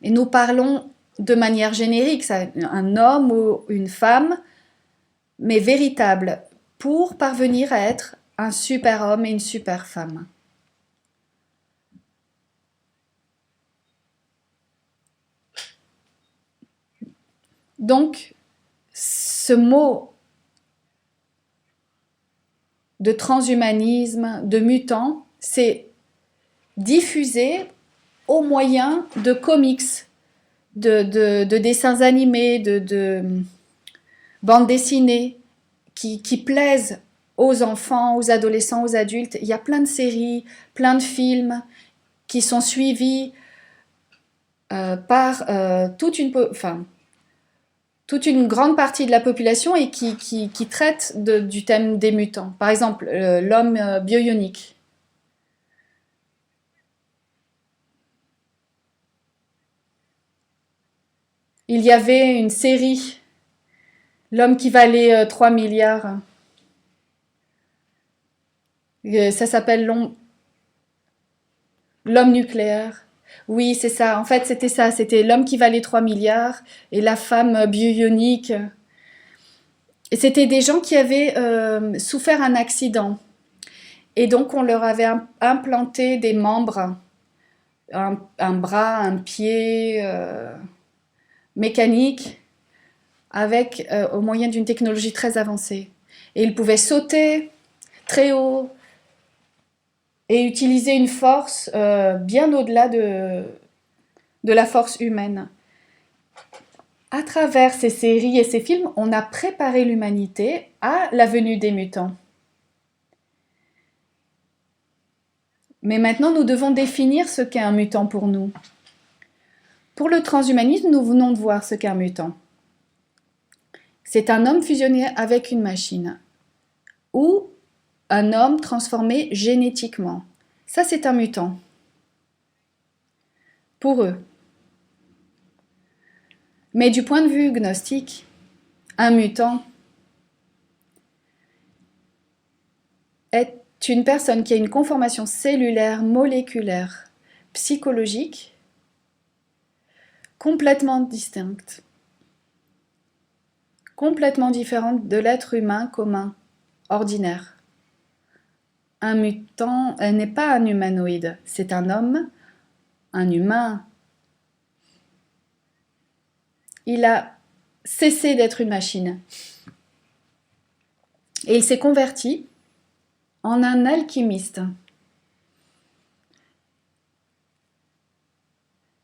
Et nous parlons de manière générique, un homme ou une femme, mais véritable, pour parvenir à être un super homme et une super femme. Donc, ce mot de transhumanisme, de mutant, c'est diffusé au moyen de comics, de dessins animés, de bandes dessinées qui plaisent aux enfants, aux adolescents, aux adultes. Il y a plein de séries, plein de films qui sont suivis par toute une grande partie de la population et qui traitent du thème des mutants. Par exemple, l'homme bionique. Il y avait une série, l'homme qui valait 3 milliards. Ça s'appelle l'homme nucléaire. Oui, c'est ça. En fait, c'était ça. C'était l'homme qui valait 3 milliards et la femme bionique. Et c'était des gens qui avaient souffert un accident. Et donc, on leur avait implanté des membres, un bras, un pied mécanique, avec au moyen d'une technologie très avancée. Et ils pouvaient sauter très haut et utiliser une force bien au-delà de la force humaine. À travers ces séries et ces films, on a préparé l'humanité à la venue des mutants. Mais maintenant, nous devons définir ce qu'est un mutant pour nous. Pour le transhumanisme, nous venons de voir ce qu'est un mutant. C'est un homme fusionné avec une machine ou un homme transformé génétiquement. Ça, c'est un mutant. Pour eux. Mais du point de vue gnostique, un mutant est une personne qui a une conformation cellulaire, moléculaire, psychologique, complètement distincte, complètement différente de l'être humain commun, ordinaire. Un mutant n'est pas un humanoïde, c'est un homme, un humain. Il a cessé d'être une machine. Et il s'est converti en un alchimiste.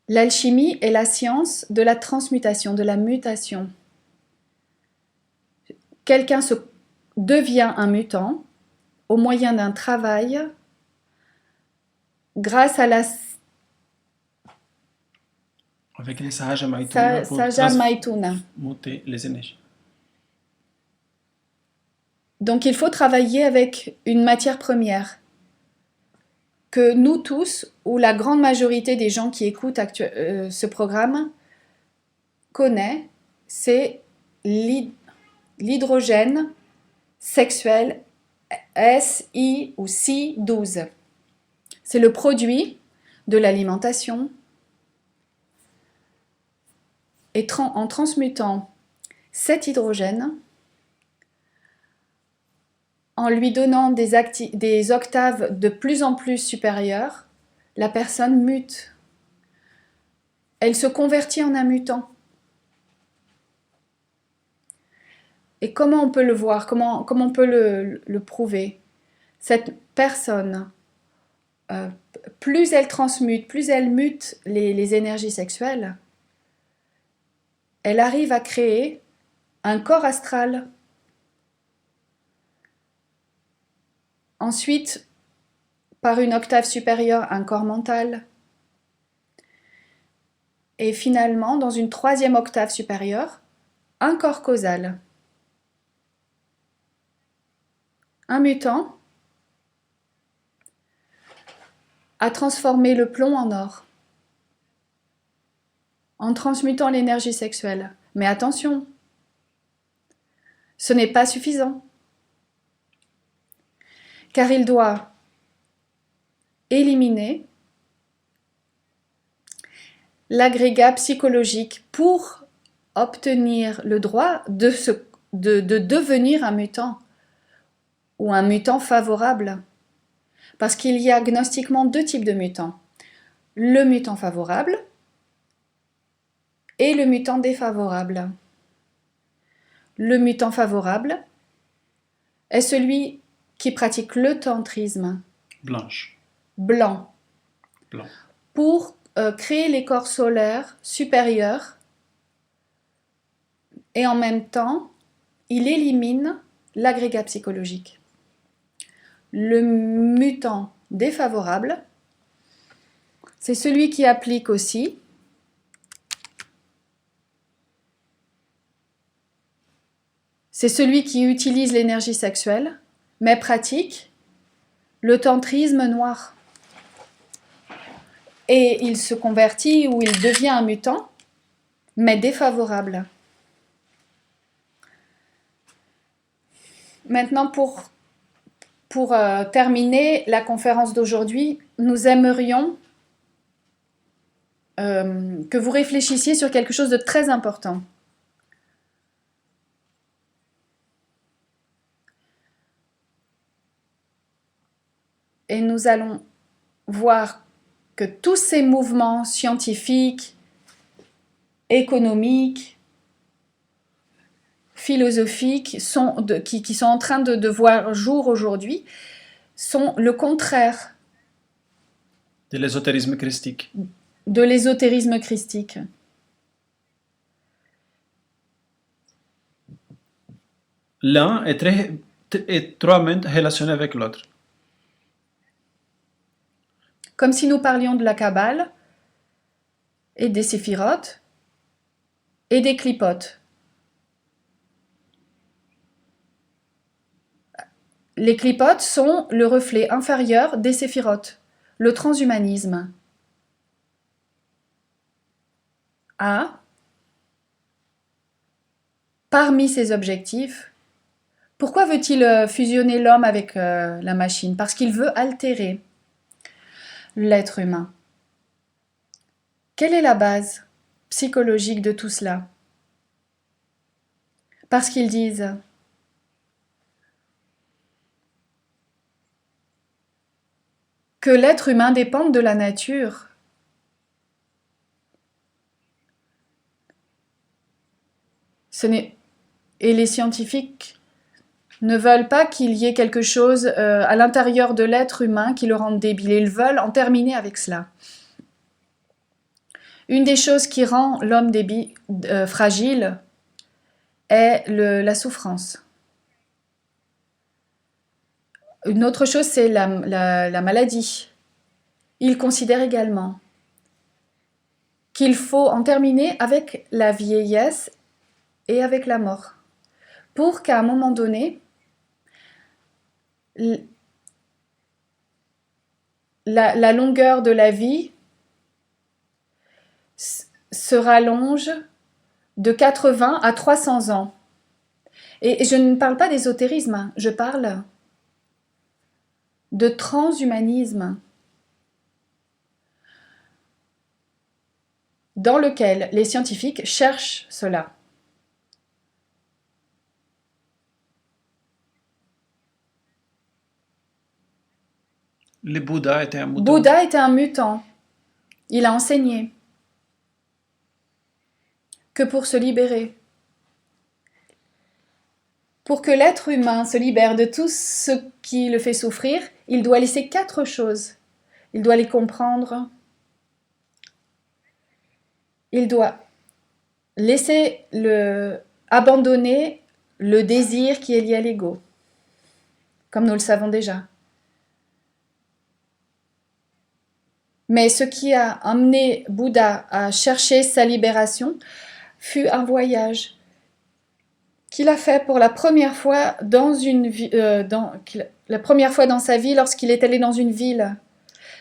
L'alchimie est la science de la transmutation, de la mutation. Quelqu'un devient un mutant au moyen d'un travail grâce à la avec les Sahaja Maituna pour Sahaja Maituna. transmuter les énergies. Donc il faut travailler avec une matière première que nous tous, ou la grande majorité des gens qui écoutent ce programme, connaît, c'est l'hydrogène sexuel SI ou Si12. C'est le produit de l'alimentation. Et en transmutant cet hydrogène, en lui donnant des octaves de plus en plus supérieures, la personne mute. Elle se convertit en un mutant. Et comment on peut le voir? Comment on peut le prouver? Cette personne, plus elle transmute, plus elle mute les énergies sexuelles, elle arrive à créer un corps astral. Ensuite, par une octave supérieure, un corps mental. Et finalement, dans une troisième octave supérieure, un corps causal. Un mutant a transformé le plomb en or en transmutant l'énergie sexuelle. Mais attention, ce n'est pas suffisant. Car il doit éliminer l'agrégat psychologique pour obtenir le droit de devenir un mutant ou un mutant favorable. Parce qu'il y a gnostiquement deux types de mutants. Le mutant favorable et le mutant défavorable. Le mutant favorable est celui qui pratique le tantrisme blanc pour créer les corps solaires supérieurs et en même temps, il élimine l'agrégat psychologique. Le mutant défavorable, c'est celui qui applique aussi c'est celui qui utilise l'énergie sexuelle, mais pratique le tantrisme noir. Et il se convertit ou il devient un mutant, mais défavorable. Maintenant, pour terminer la conférence d'aujourd'hui, nous aimerions que vous réfléchissiez sur quelque chose de très important. Et nous allons voir que tous ces mouvements scientifiques, économiques, philosophiques qui sont en train de voir jour aujourd'hui sont le contraire de l'ésotérisme christique. De l'ésotérisme christique. L'un est très étroitement relationné avec l'autre. Comme si nous parlions de la Kabbale et des séphirotes et des clipotes. Les clipotes sont le reflet inférieur des séphirotes, le transhumanisme. A, parmi ses objectifs, pourquoi veut-il fusionner l'homme avec la machine? Parce qu'il veut altérer l'être humain. Quelle est la base psychologique de tout cela? Parce qu'ils disent que l'être humain dépend de la nature. Et les scientifiques ne veulent pas qu'il y ait quelque chose à l'intérieur de l'être humain qui le rende débile. Ils veulent en terminer avec cela. Une des choses qui rend l'homme fragile est la souffrance. Une autre chose, c'est la maladie. Ils considèrent également qu'il faut en terminer avec la vieillesse et avec la mort, pour qu'à un moment donné, la longueur de la vie se rallonge de 80 à 300 ans. Et je ne parle pas d'ésotérisme, je parle de transhumanisme, dans lequel les scientifiques cherchent cela. Le Bouddha était un mouton. Bouddha était un mutant. Il a enseigné que pour se libérer, pour que l'être humain se libère de tout ce qui le fait souffrir, il doit laisser 4 choses. Il doit les comprendre. Il doit abandonner le désir qui est lié à l'ego, comme nous le savons déjà. Mais ce qui a amené Bouddha à chercher sa libération fut un voyage qu'il a fait pour la première fois dans sa vie lorsqu'il est allé dans une ville.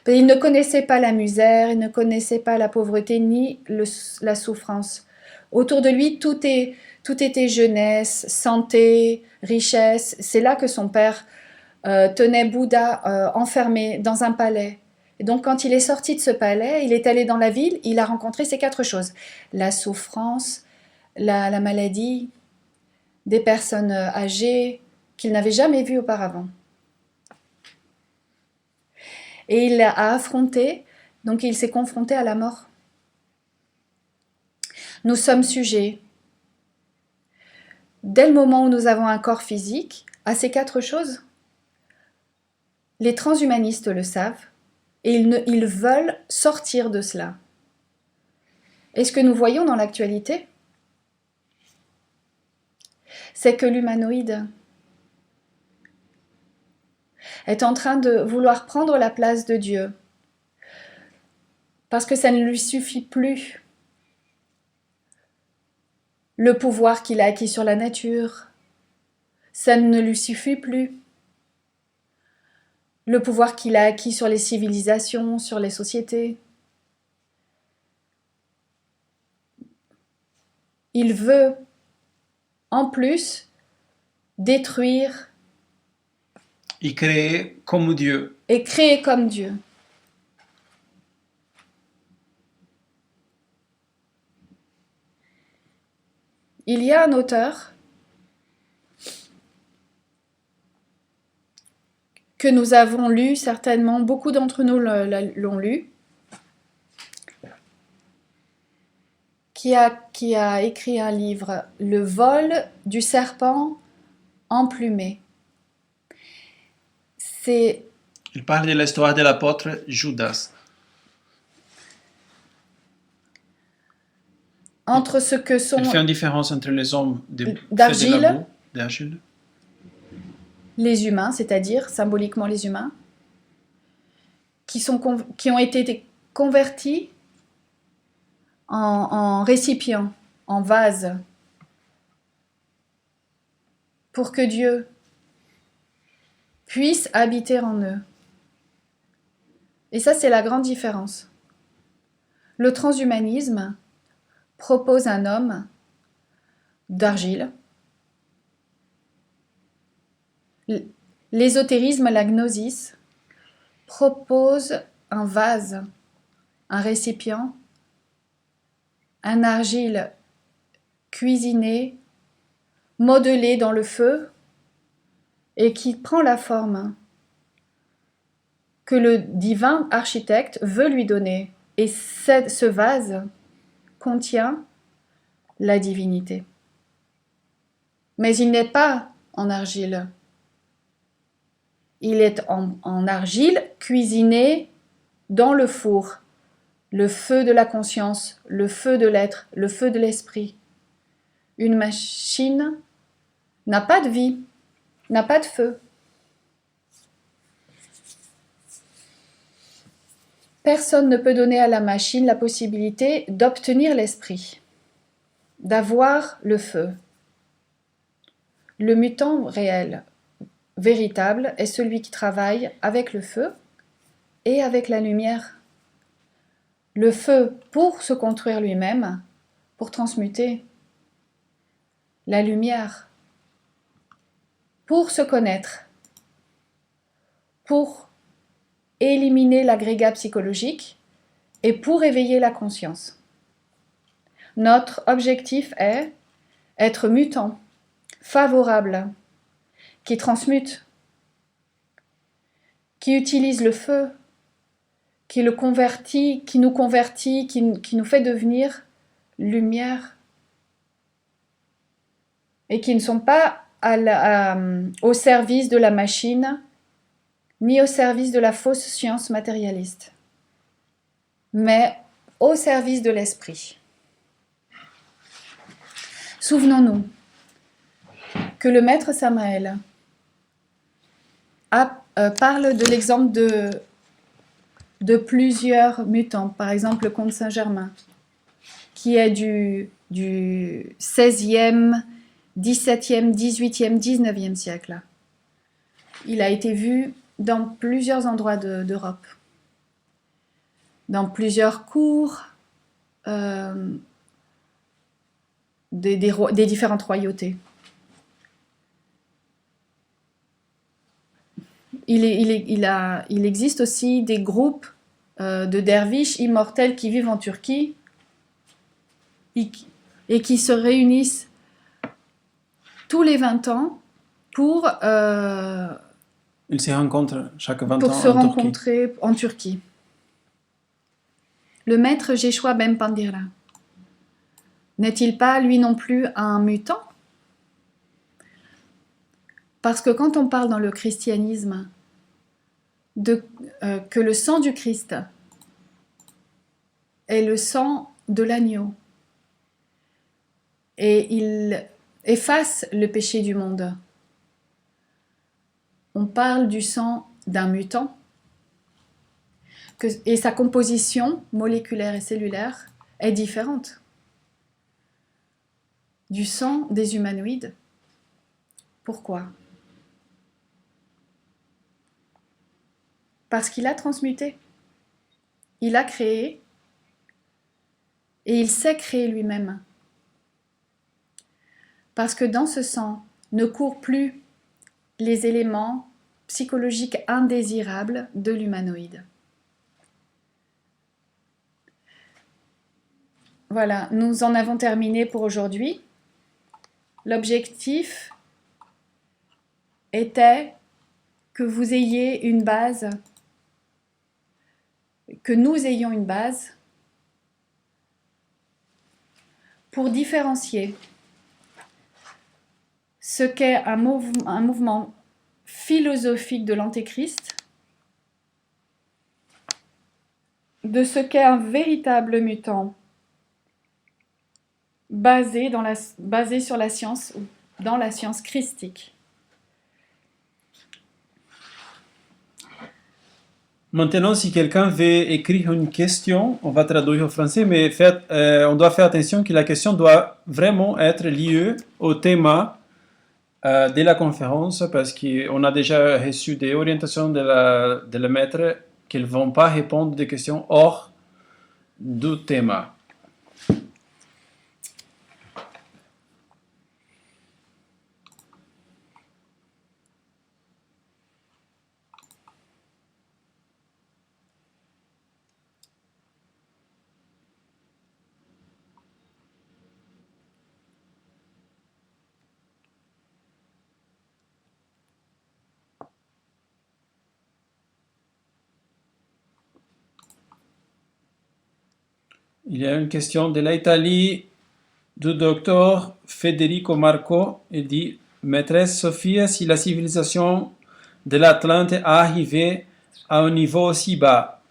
Il ne connaissait pas la misère, il ne connaissait pas la pauvreté ni la souffrance. Autour de lui, tout était jeunesse, santé, richesse. C'est là que son père tenait Bouddha enfermé dans un palais. Et donc, quand il est sorti de ce palais, il est allé dans la ville, il a rencontré ces 4 choses. La souffrance, la maladie, des personnes âgées qu'il n'avait jamais vues auparavant. Et il a affronté, donc il s'est confronté à la mort. Nous sommes sujets, dès le moment où nous avons un corps physique, à ces 4 choses. Les transhumanistes le savent et ils veulent sortir de cela. Et ce que nous voyons dans l'actualité, c'est que l'humanoïde est en train de vouloir prendre la place de Dieu, parce que ça ne lui suffit plus. Le pouvoir qu'il a acquis sur la nature, ça ne lui suffit plus. Le pouvoir qu'il a acquis sur les civilisations, sur les sociétés. Il veut, en plus, détruire et créer comme Dieu. Et créer comme Dieu. Il y a un auteur que nous avons lu, certainement, beaucoup d'entre nous l'ont lu, qui a écrit un livre, Le vol du serpent emplumé. Il parle de l'histoire de l'apôtre Judas. Entre ce que sont... Il fait une différence entre les hommes d'argile, d'argile, les humains, c'est-à-dire symboliquement les humains, qui ont été convertis en récipients, en vases, pour que Dieu puisse habiter en eux. Et ça, c'est la grande différence. Le transhumanisme propose un homme d'argile. L'ésotérisme, la gnosis, propose un vase, un récipient, un argile cuisiné, modelé dans le feu et qui prend la forme que le divin architecte veut lui donner. Et ce vase contient la divinité. Mais il n'est pas en argile. Il est en argile cuisiné dans le four. Le feu de la conscience, le feu de l'être, le feu de l'esprit. Une machine n'a pas de vie, n'a pas de feu. Personne ne peut donner à la machine la possibilité d'obtenir l'esprit, d'avoir le feu. Le mutant réel, véritable, est celui qui travaille avec le feu et avec la lumière. Le feu pour se construire lui-même, pour transmuter. La lumière pour se connaître, pour éliminer l'agrégat psychologique et pour éveiller la conscience. Notre objectif est être mutant, favorable, qui transmute, qui utilise le feu, qui le convertit, qui nous convertit, qui nous fait devenir lumière, et qui ne sont pas au service de la machine, ni au service de la fausse science matérialiste, mais au service de l'esprit. Souvenons-nous que le maître Samael parle de l'exemple de plusieurs mutants, par exemple le comte Saint-Germain, qui est du 16e, 17e, 18e, 19e siècle. Il a été vu dans plusieurs endroits d'Europe, dans plusieurs cours des différentes royautés. Il existe aussi des groupes de derviches immortels qui vivent en Turquie et qui se réunissent tous les 20 ans pour Ils se rencontrent chaque 20 pour ans se en Turquie. rencontrer en Turquie. Le maître Jeshua Ben Pandira, n'est-il pas lui non plus un mutant? Parce que quand on parle dans le christianisme que le sang du Christ est le sang de l'agneau et il efface le péché du monde, on parle du sang d'un mutant et sa composition moléculaire et cellulaire est différente du sang des humanoïdes. Pourquoi? Parce qu'il a transmuté, il a créé et il sait créer lui-même. Parce que dans ce sang ne courent plus les éléments psychologiques indésirables de l'humanoïde. Voilà, nous en avons terminé pour aujourd'hui. L'objectif était que vous ayez une base, que nous ayons une base pour différencier ce qu'est un mouvement philosophique de l'Antéchrist de ce qu'est un véritable mutant basé sur la science ou dans la science christique. Maintenant, si quelqu'un veut écrire une question, on va traduire au français, mais on doit faire attention que la question doit vraiment être liée au thème de la conférence, parce qu'on a déjà reçu des orientations de la maître qu'ils ne vont pas répondre des questions hors du thème. Il y a une question de l'Italie. du docteur Federico Marco. Il dit, Maîtresse Sophia, si la civilisation de l'Atlante a arrivé à un niveau aussi bas,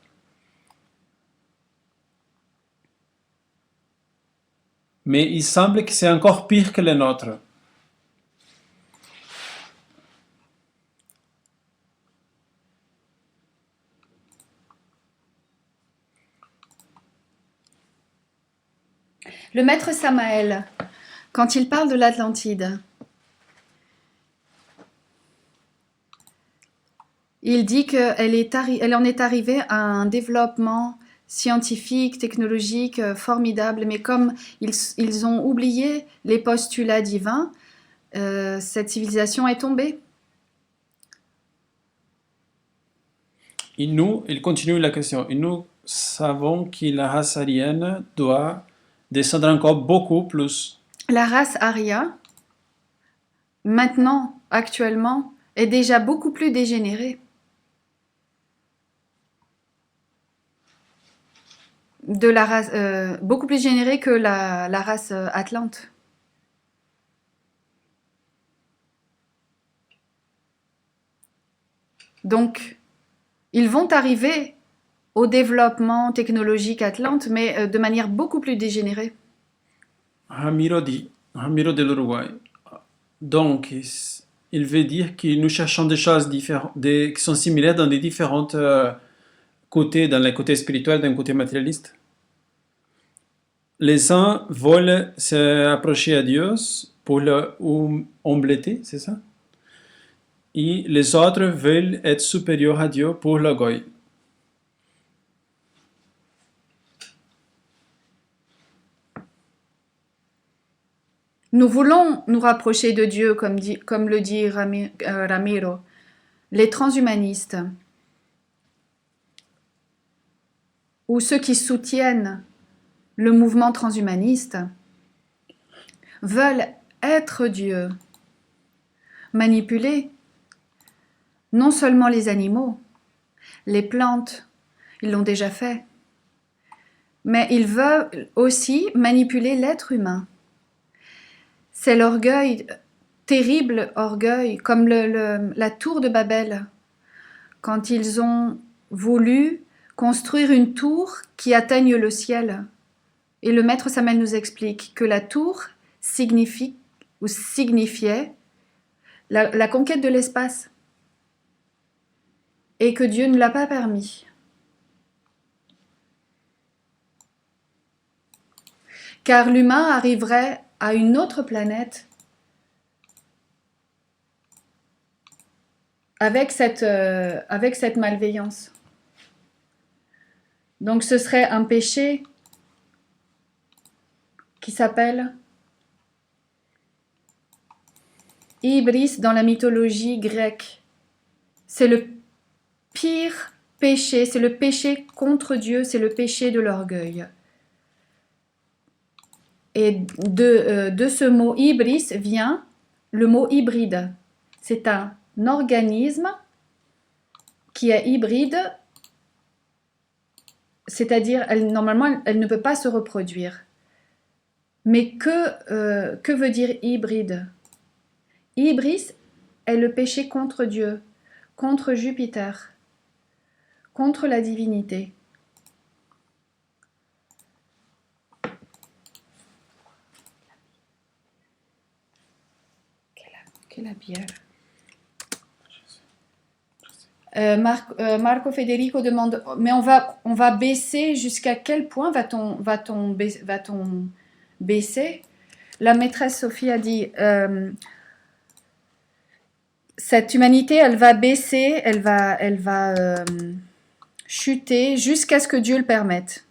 mais il semble que c'est encore pire que le nôtre. Le maître Samael, quand il parle de l'Atlantide, il dit qu'elle en est arrivée à un développement scientifique, technologique formidable, mais comme ils ont oublié les postulats divins, cette civilisation est tombée. Et nous, il continue la question, et nous savons que la race aryenne doit descendre encore beaucoup plus. La race aria, maintenant, actuellement, est déjà beaucoup plus dégénérée. Beaucoup plus générée que la race atlante. Donc, ils vont arriver au développement technologique atlante, mais de manière beaucoup plus dégénérée. Ramiro de l'Uruguay. Donc, il veut dire que nous cherchons des choses qui sont similaires dans des différents côtés, dans le côté spirituel, dans le côté matérialiste. Les uns veulent s'approcher à Dieu pour l'humilité, c'est ça? Et les autres veulent être supérieurs à Dieu pour l'orgueil. Nous voulons nous rapprocher de Dieu, comme le dit Ramiro. Les transhumanistes, ou ceux qui soutiennent le mouvement transhumaniste, veulent être Dieu, manipuler non seulement les animaux, les plantes, ils l'ont déjà fait, mais ils veulent aussi manipuler l'être humain. C'est l'orgueil, terrible orgueil, comme la tour de Babel, quand ils ont voulu construire une tour qui atteigne le ciel. Et le maître Samael nous explique que la tour signifiait la conquête de l'espace et que Dieu ne l'a pas permis. Car l'humain arriverait à une autre planète avec cette malveillance. Donc ce serait un péché qui s'appelle Ibris dans la mythologie grecque. C'est le pire péché, c'est le péché contre Dieu, c'est le péché de l'orgueil. Et de ce mot Ibris vient le mot hybride. C'est un organisme qui est hybride, c'est-à-dire normalement elle ne peut pas se reproduire. Mais que veut dire hybride? Ibris est le péché contre Dieu, contre Jupiter, contre la divinité. Quelle bière? Marco Federico demande, mais on va baisser, jusqu'à quel point va-t-on baisser? La maîtresse Sophie a dit, cette humanité, elle va baisser, elle va chuter jusqu'à ce que Dieu le permette.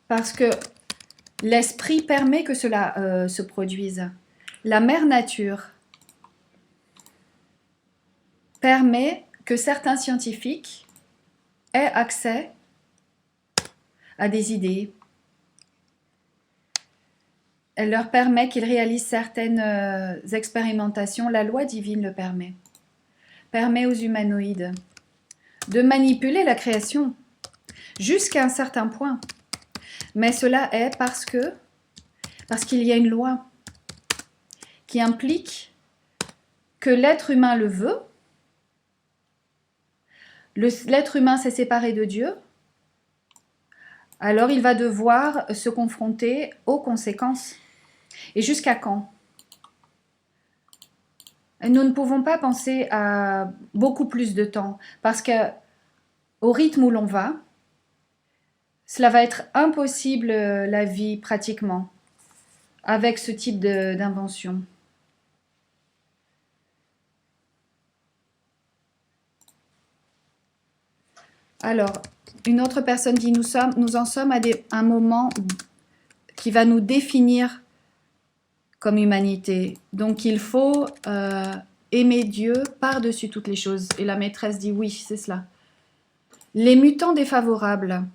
Parce que l'esprit permet que cela se produise. La mère nature permet que certains scientifiques aient accès à des idées. Elle leur permet qu'ils réalisent certaines expérimentations. La loi divine le permet. Permet aux humanoïdes de manipuler la création. jusqu'à un certain point. Mais cela est parce qu'il y a une loi qui implique que l'être humain le veut. L'être humain s'est séparé de Dieu, alors il va devoir se confronter aux conséquences. Et jusqu'à quand? Nous ne pouvons pas penser à beaucoup plus de temps, parce que au rythme où l'on va, cela va être impossible la vie pratiquement, avec ce type d'invention. Alors, une autre nous en sommes à un moment qui va nous définir comme humanité. Donc, il faut aimer Dieu par-dessus toutes les choses. Et la maîtresse dit oui, c'est cela. Les mutants défavorables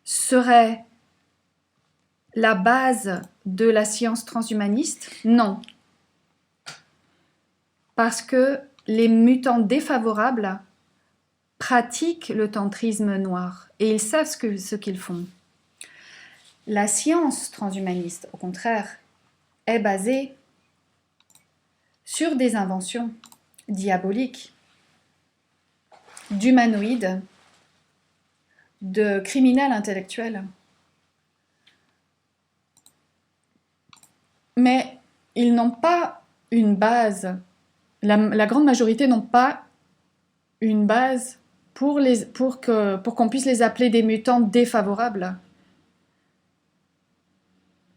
seraient la base de la science transhumaniste? Non. Parce que les mutants défavorables pratiquent le tantrisme noir et ils savent ce qu'ils font. La science transhumaniste, au contraire, est basée sur des inventions diaboliques, d'humanoïdes, de criminels intellectuels. Mais ils n'ont pas une base. La grande majorité n'ont pas une base pour qu'on puisse les appeler des mutants défavorables.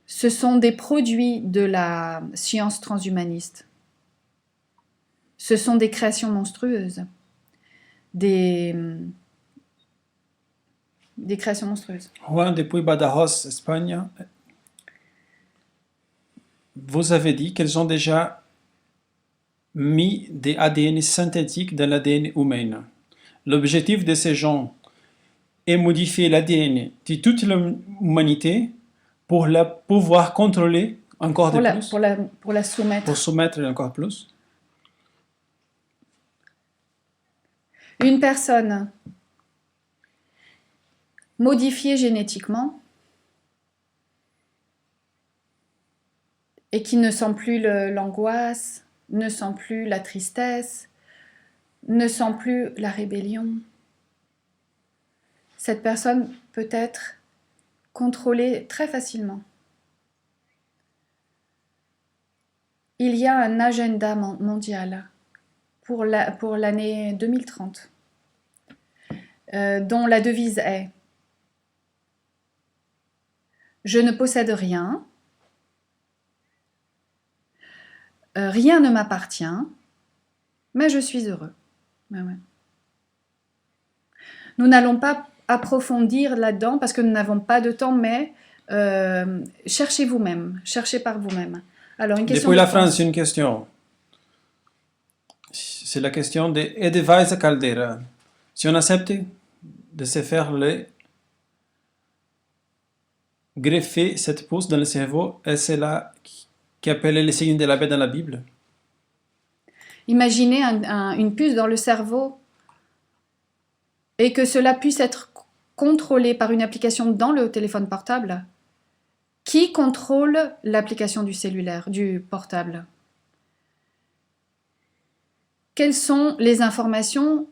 Ce sont des produits de la science transhumaniste. Ce sont des créations monstrueuses. Des créations monstrueuses. Juan, depuis Badajoz, Espagne, vous avez dit qu'elles ont déjà mis des ADN synthétiques dans l'ADN humain. L'objectif de ces gens est modifier l'ADN de toute l'humanité pour la pouvoir contrôler encore plus. Pour la soumettre. Pour soumettre encore plus. Une personne modifiée génétiquement et qui ne sent plus l'angoisse, ne sent plus la tristesse, ne sent plus la rébellion. Cette personne peut être contrôlée très facilement. Il y a un agenda mondial pour l'année 2030, dont la devise est « Je ne possède rien, rien ne m'appartient, mais je suis heureux. » Ouais. Nous n'allons pas approfondir là-dedans parce que nous n'avons pas de temps, mais cherchez vous-même, cherchez par vous-même. Alors, une question. Depuis la France, une question. C'est la question de Edelweiss Caldera. Si on accepte de se faire greffer cette pousse dans le cerveau, est-ce là qui appelle les signes de la bête dans la Bible? Imaginez une puce dans le cerveau et que cela puisse être contrôlé par une application dans le téléphone portable. Qui contrôle l'application du cellulaire, du portable? Quelles sont les informations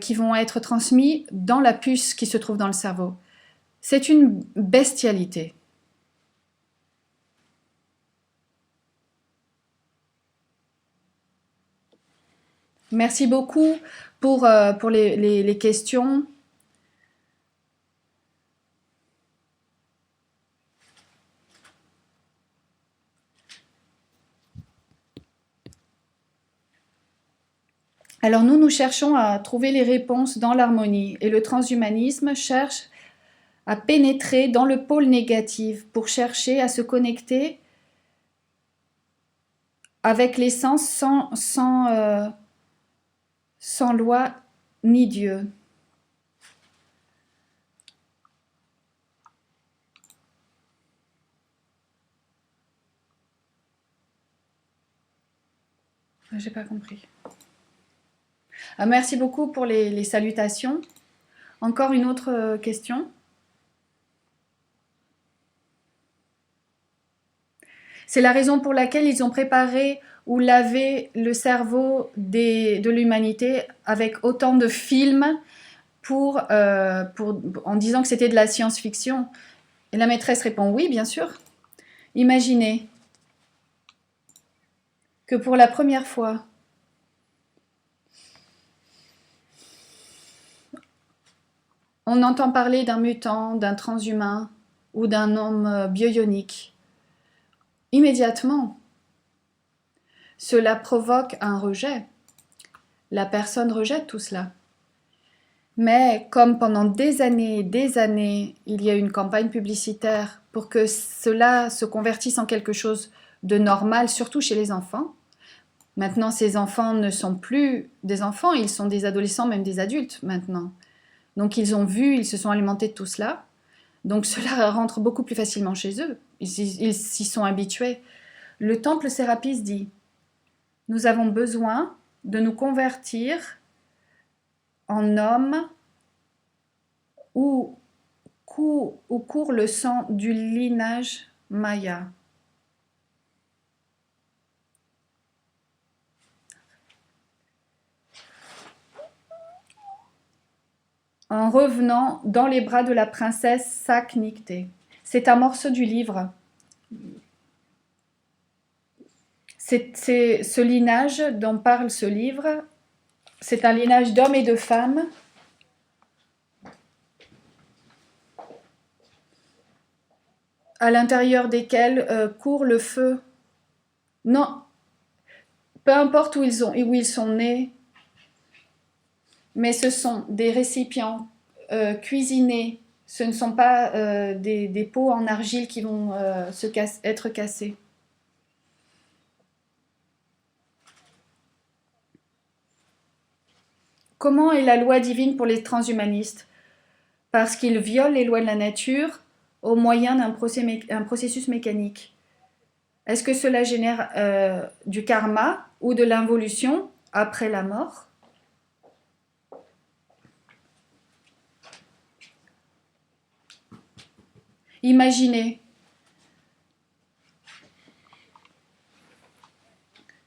qui vont être transmises dans la puce qui se trouve dans le cerveau? C'est une bestialité. Merci beaucoup pour les questions. Alors nous cherchons à trouver les réponses dans l'harmonie et le transhumanisme cherche à pénétrer dans le pôle négatif pour chercher à se connecter avec l'essence sans loi ni Dieu. J'ai pas compris. Merci beaucoup pour les salutations. Encore une autre question? C'est la raison pour laquelle ils ont préparé ou lavé le cerveau de l'humanité avec autant de films en disant que c'était de la science-fiction. Et la maîtresse répond oui, bien sûr. Imaginez que pour la première fois, on entend parler d'un mutant, d'un transhumain ou d'un homme bio-ionique. Immédiatement, cela provoque un rejet. La personne rejette tout cela. Mais comme pendant des années, il y a une campagne publicitaire pour que cela se convertisse en quelque chose de normal, surtout chez les enfants. Maintenant, ces enfants ne sont plus des enfants, ils sont des adolescents, même des adultes maintenant. Donc ils ont vu, ils se sont alimentés de tout cela. Donc cela rentre beaucoup plus facilement chez eux. Ils s'y sont habitués. Le temple Sérapis dit, nous avons besoin de nous convertir en hommes où court le sang du lignage Maya. En revenant dans les bras de la princesse Saknikté. C'est un morceau du livre. C'est ce lignage dont parle ce livre. C'est un lignage d'hommes et de femmes à l'intérieur desquels court le feu. Non, peu importe où ils sont nés, mais ce sont des récipients cuisinés. Ce ne sont pas des pots en argile qui vont être cassés. Comment est la loi divine pour les transhumanistes? Parce qu'ils violent les lois de la nature au moyen d'un processus mécanique. Est-ce que cela génère du karma ou de l'involution après la mort? Imaginez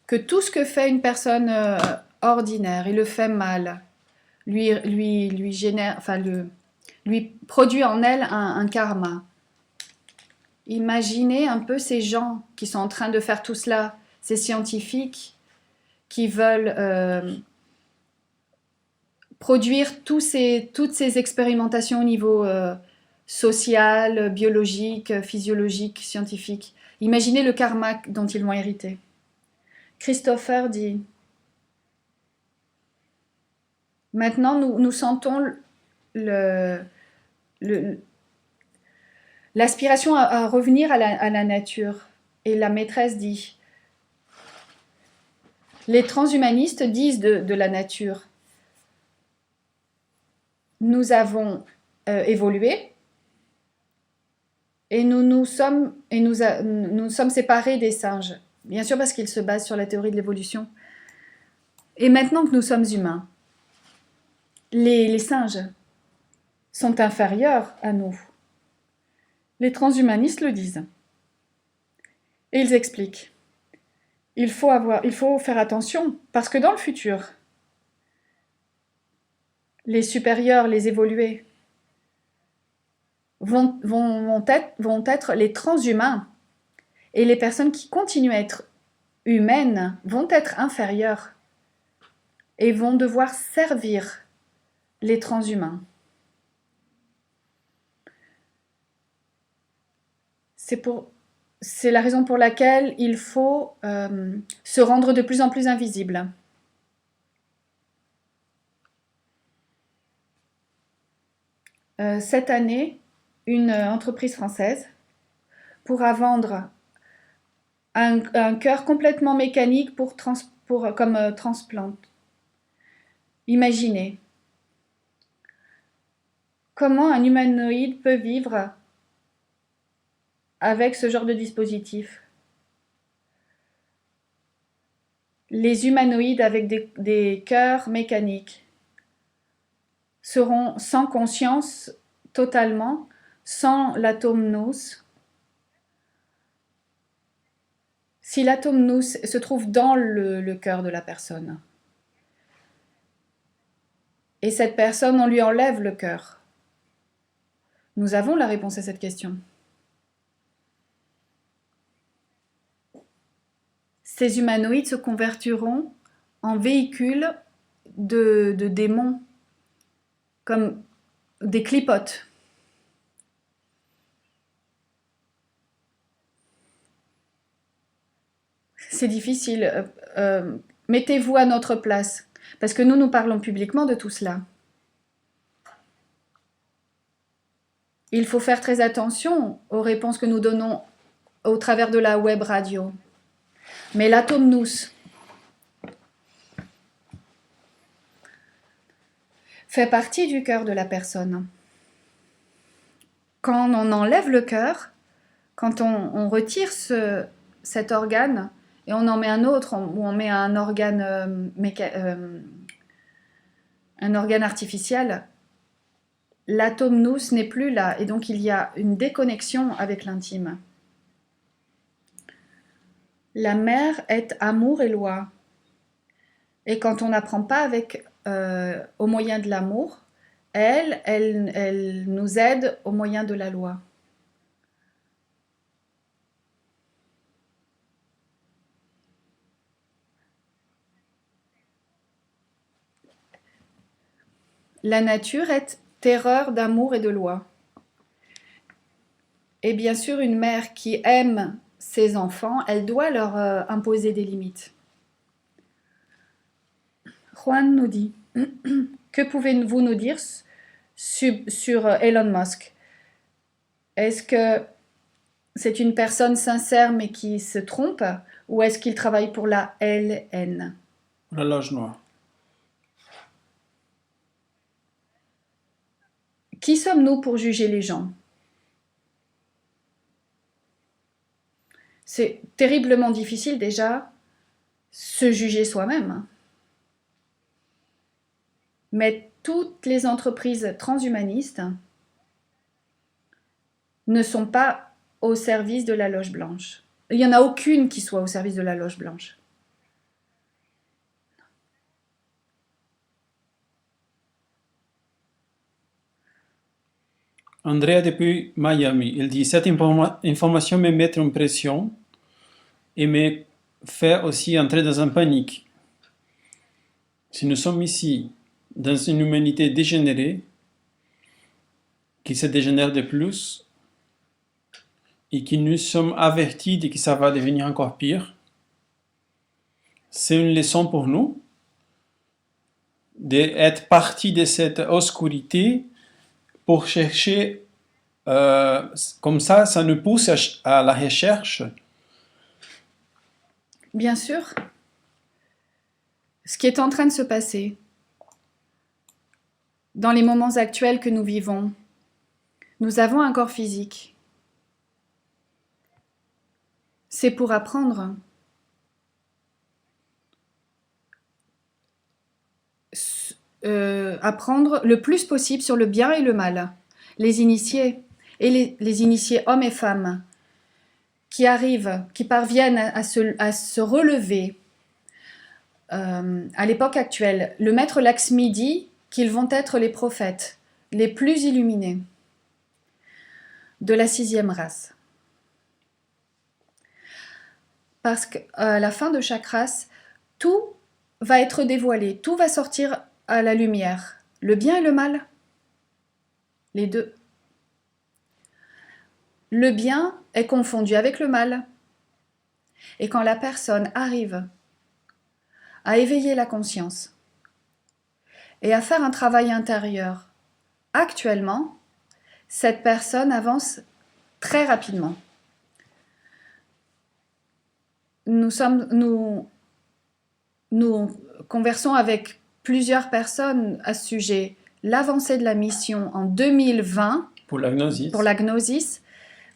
que tout ce que fait une personne ordinaire, il le fait mal, lui génère, enfin lui produit en elle un karma. Imaginez un peu ces gens qui sont en train de faire tout cela, ces scientifiques qui veulent produire toutes ces expérimentations au niveau social, biologique, physiologique, scientifique. Imaginez le karma dont ils vont hériter. Christopher dit, maintenant nous sentons l'aspiration à revenir à la nature. Et la maîtresse dit, les transhumanistes disent de la nature, nous avons évolué et nous sommes séparés des singes. Bien sûr parce qu'ils se basent sur la théorie de l'évolution. Et maintenant que nous sommes humains, les singes sont inférieurs à nous. Les transhumanistes le disent. Et ils expliquent. Il faut faire attention, parce que dans le futur, les supérieurs, les évolués, vont être les transhumains. Et les personnes qui continuent à être humaines vont être inférieures et vont devoir servir les transhumains. C'est la raison pour laquelle il faut se rendre de plus en plus invisible. Cette année, une entreprise française pourra vendre un cœur complètement mécanique comme transplante. Imaginez comment un humanoïde peut vivre avec ce genre de dispositif. Les humanoïdes avec des cœurs mécaniques seront sans conscience totalement, sans l'atome nous. Si l'atome nous se trouve dans le cœur de la personne, et cette personne, on lui enlève le cœur, nous avons la réponse à cette question. Ces humanoïdes se convertiront en véhicules de démons, comme des clipotes. C'est difficile. Mettez-vous à notre place, parce que nous parlons publiquement de tout cela. Il faut faire très attention aux réponses que nous donnons au travers de la web radio. Mais l'atome nous fait partie du cœur de la personne. Quand on enlève le cœur, quand on retire cet organe et on en met un autre, ou on met un organe artificiel, l'atome nous n'est plus là, et donc il y a une déconnexion avec l'intime. La mère est amour et loi. Et quand on n'apprend pas au moyen de l'amour, elle nous aide au moyen de la loi. La nature est terreur d'amour et de loi. Et bien sûr, une mère qui aime ses enfants, elle doit leur imposer des limites. Juan nous dit, que pouvez-vous nous dire sur Elon Musk? Est-ce que c'est une personne sincère mais qui se trompe, ou est-ce qu'il travaille pour la LN? La loge noire. Qui sommes-nous pour juger les gens? C'est terriblement difficile déjà se juger soi-même. Mais toutes les entreprises transhumanistes ne sont pas au service de la loge blanche. Il n'y en a aucune qui soit au service de la loge blanche. Andrea depuis Miami, il dit, cette information me met en pression et me fait aussi entrer dans un panique. Si nous sommes ici, dans une humanité dégénérée, qui se dégénère de plus, et qui nous sommes avertis de que ça va devenir encore pire, c'est une leçon pour nous d'être partis de cette obscurité pour chercher, comme ça nous pousse à la recherche. Bien sûr, ce qui est en train de se passer dans les moments actuels que nous vivons, nous avons un corps physique. C'est pour apprendre. Apprendre le plus possible sur le bien et le mal. Les initiés, et les initiés hommes et femmes, qui arrivent, qui parviennent à se relever à l'époque actuelle. Le maître Lakshmi dit qu'ils vont être les prophètes les plus illuminés de la 6e race. Parce qu'à la fin de chaque race, tout va être dévoilé, tout va sortir à la lumière. Le bien et le mal, les deux. Le bien est confondu avec le mal. Et quand la personne arrive à éveiller la conscience et à faire un travail intérieur, actuellement, cette personne avance très rapidement. Nous conversons avec plusieurs personnes à ce sujet. L'avancée de la mission en 2020 Pour la Gnosis,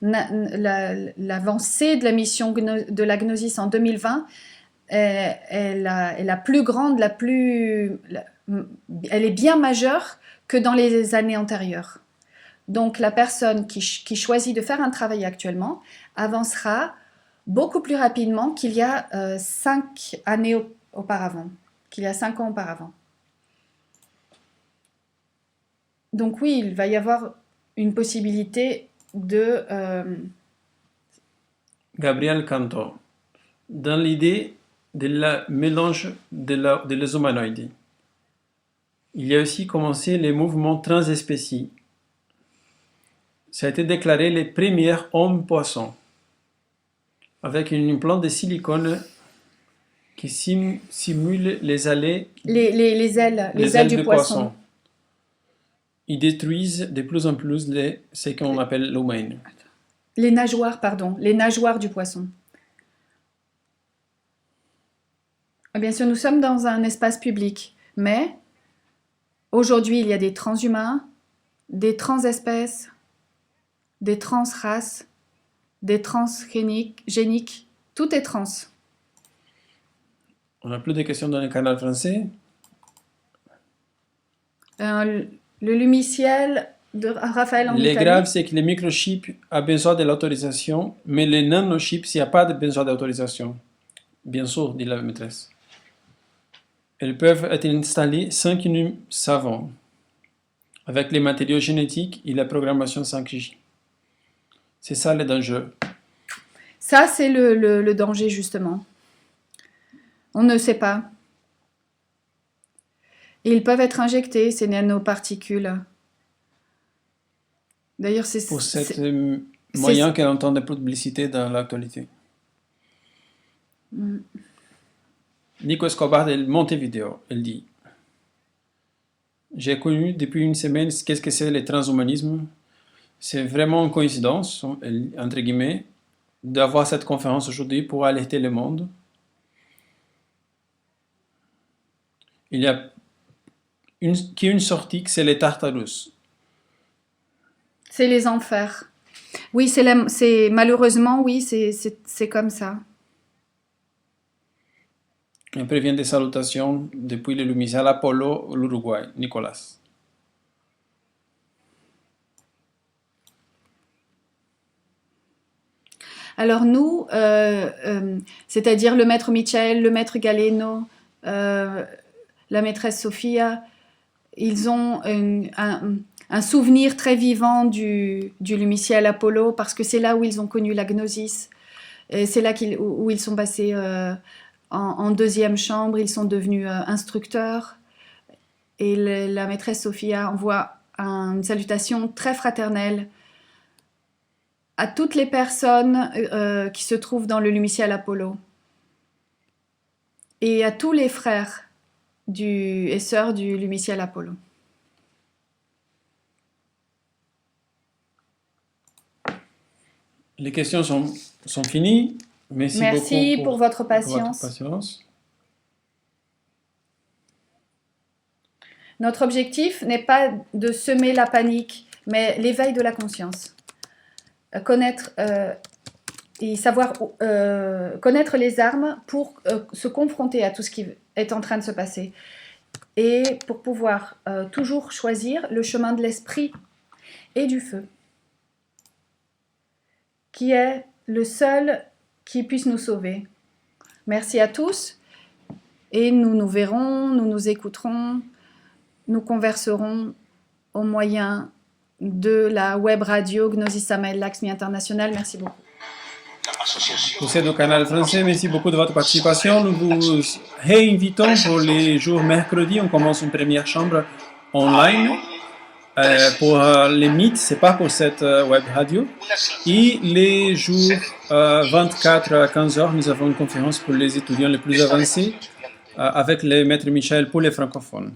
l'avancée de la mission de la Gnosis en 2020 est la plus grande, elle est bien majeure que dans les années antérieures. Donc la personne qui choisit de faire un travail actuellement avancera beaucoup plus rapidement qu'il y a 5 années auparavant, qu'il y a 5 ans auparavant. Donc oui, il va y avoir une possibilité de... Gabriel Canto, dans l'idée de la mélange de les humanoïdes, il y a aussi commencé les mouvements transespécies. Ça a été déclaré les premiers hommes-poissons, avec une implante de silicone qui simule les ailes, les ailes du poisson. Ils détruisent de plus en plus ce qu'on appelle l'humain. Les nageoires du poisson. Bien sûr, nous sommes dans un espace public, mais aujourd'hui, il y a des transhumains, des transespèces, des transraces, des transgéniques, tout est trans. On n'a plus de questions dans le canal français. Le lumiciel de Raphaël en Le Italie. grave, c'est que le microchip a besoin de l'autorisation, mais le nanochip, s'il n'y a pas besoin d'autorisation. Bien sûr, dit la maîtresse. Elles peuvent être installées sans que nous savons, avec les matériaux génétiques et la programmation 5G. C'est ça le danger. Ça, c'est le danger, justement. On ne sait pas. Et ils peuvent être injectés, ces nanoparticules. D'ailleurs, c'est... Pour cet moyen qu'elle entend de publicité dans l'actualité. Nico Escobar de Montevideo, elle dit: j'ai connu depuis une semaine qu'est-ce que c'est le transhumanisme. C'est vraiment une coïncidence, entre guillemets, d'avoir cette conférence aujourd'hui pour alerter le monde. Il y a une sortie, c'est les Tartarus. C'est les enfers. Oui, malheureusement, oui, c'est comme ça. Après vient des salutations depuis le lumiciel Apollo, l'Uruguay, Nicolas. Alors nous, c'est-à-dire le maître Michael, le maître Galeno, la maîtresse Sophia, ils ont un souvenir très vivant du lumiciel Apollo parce que c'est là où ils ont connu la gnosis. Et c'est là où ils sont passés en deuxième chambre, ils sont devenus instructeurs. Et la maîtresse Sophia envoie une salutation très fraternelle à toutes les personnes qui se trouvent dans le lumiciel Apollo et à tous les frères et sœurs du lumiciel Apollo. Les questions sont finies. Merci beaucoup pour votre patience. Notre objectif n'est pas de semer la panique, mais l'éveil de la conscience. Connaître les armes pour se confronter à tout ce qui est en train de se passer et pour pouvoir toujours choisir le chemin de l'esprit et du feu, qui est le seul qui puisse nous sauver. Merci à tous et nous nous verrons, nous nous écouterons, nous converserons au moyen de la web radio Gnosis Samael Laxmi International. Merci beaucoup. Pour ce canal français, merci beaucoup de votre participation. Nous vous réinvitons pour les jours mercredi. On commence une première chambre online. Pour les mythes, c'est pas pour cette web radio. Et les jours 24 à 15h, nous avons une conférence pour les étudiants les plus avancés avec le maître Michel pour les francophones.